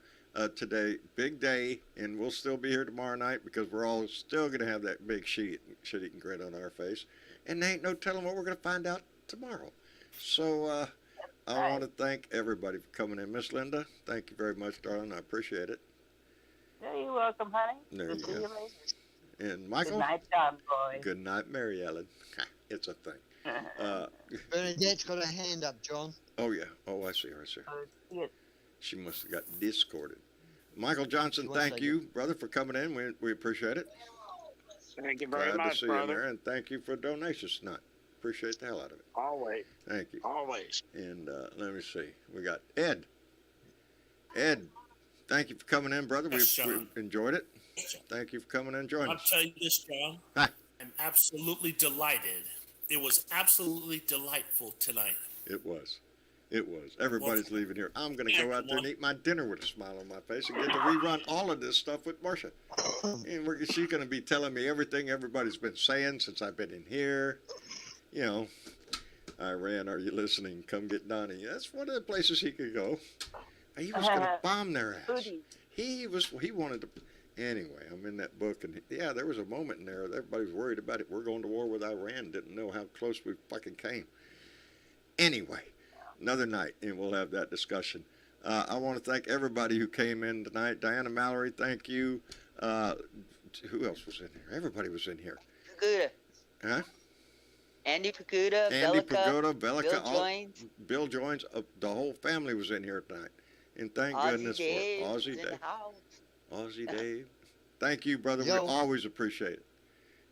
today. Big day, and we'll still be here tomorrow night because we're all still going to have that big shit-eating grin on our face. And there ain't no telling what we're going to find out tomorrow. So I want to thank everybody for coming in. Miss Linda, thank you very much, darling. I appreciate it. Yeah, you're welcome, honey. There we'll you see go. you later. And Michael? Good night, John boy. Good night, Mary Ellen. It's a thing. Bernadette's got a hand up, John. Oh, yeah. Oh, I see her. She must have got discorded. Michael Johnson, thank you, brother, for coming in. We appreciate it. Thank you very Glad much, to see brother. you there, and thank you for donations tonight. Appreciate the hell out of it. Always. Thank you. Always. And let me see. We got Ed. Ed, thank you for coming in, brother. We enjoyed it. Thank you for coming in and joining us. I'll tell you this, John. I'm absolutely delighted It was absolutely delightful tonight. It was. It was. Everybody's leaving here. I'm going to go out there and eat my dinner with a smile on my face and get to rerun all of this stuff with Marcia. And she's going to be telling me everything everybody's been saying since I've been in here. You know, Iran, are you listening? Come get Donnie. That's one of the places he could go. He was going to bomb their ass. He wanted to. Anyway, I'm in that book, and yeah, there was a moment in there that everybody was worried about it. We're going to war with Iran. Didn't know how close we fucking came. Anyway, another night, and we'll have that discussion. I want to thank everybody who came in tonight. Diana Mallory, thank you. Who else was in here? Everybody was in here. Pagoda. Huh? Andy Pagoda, Andy Bellica, Pagoda, Bellica, Bill Joins. Bill Joins. The whole family was in here tonight. And thank goodness for it. Aussie Dave. Aussie Dave. Thank you, brother. Yo. We always appreciate it.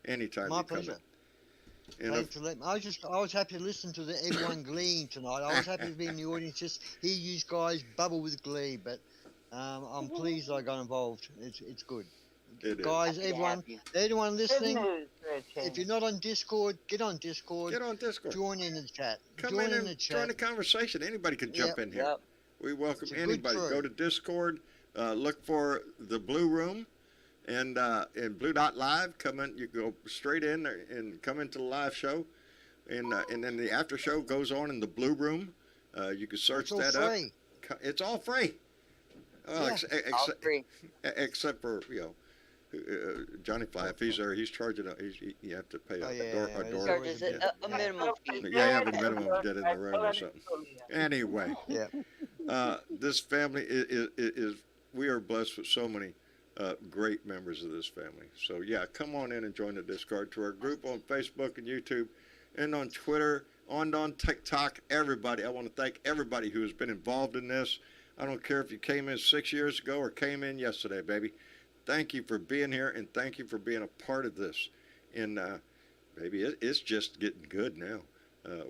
Anytime My you come pleasure. in. And Thanks for letting I was happy to listen to everyone gleeing tonight. I was happy to be in the audience, just hear you guys bubble with glee. But I'm pleased I got involved. It's good. It is. Guys, everyone listening, news, Richard. if you're not on Discord, get on Discord. Get on Discord. Join in the chat. Come join in and the chat. join the conversation. Anybody can jump in here. Yep. We welcome It's a good anybody. crew. Go to Discord, look for the Blue Room, and Blue Dot Live. Come in. You go straight in there and come into the live show, and then the after show goes on in the Blue Room. You can search It's all that free. up. It's all free. Well, Yeah. All free. except for Johnny Fly. If he's there, he's charging. You have to pay Oh, a yeah, door. yeah, A yeah. door. Charges a minimum fee. Yeah, you have a minimum to get in the room or something. Anyway, Yeah. this family is we are blessed with so many great members of this family. So yeah, come on in and join the Discord, to our group on Facebook and YouTube and on Twitter, on TikTok. Everybody, I want to thank everybody who has been involved in this. I don't care if you came in 6 years ago or came in yesterday, baby. Thank you for being here, and thank you for being a part of this. And baby, it's just getting good now.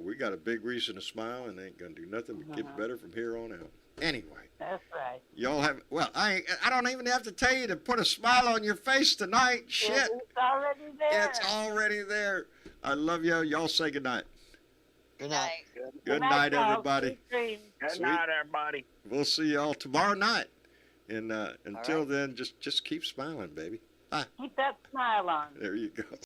We got a big reason to smile, and ain't gonna do nothing but get better from here on out. Anyway, That's right. y'all have I don't even have to tell you to put a smile on your face tonight. Shit, It's already there. it's already there. I love y'all. Y'all say goodnight. Good night. Good night, y'all. everybody. Sweet dreams. Good Sweet. night, everybody. We'll see y'all tomorrow night. And until then, just keep smiling, baby. Bye. Keep that smile on. There you go.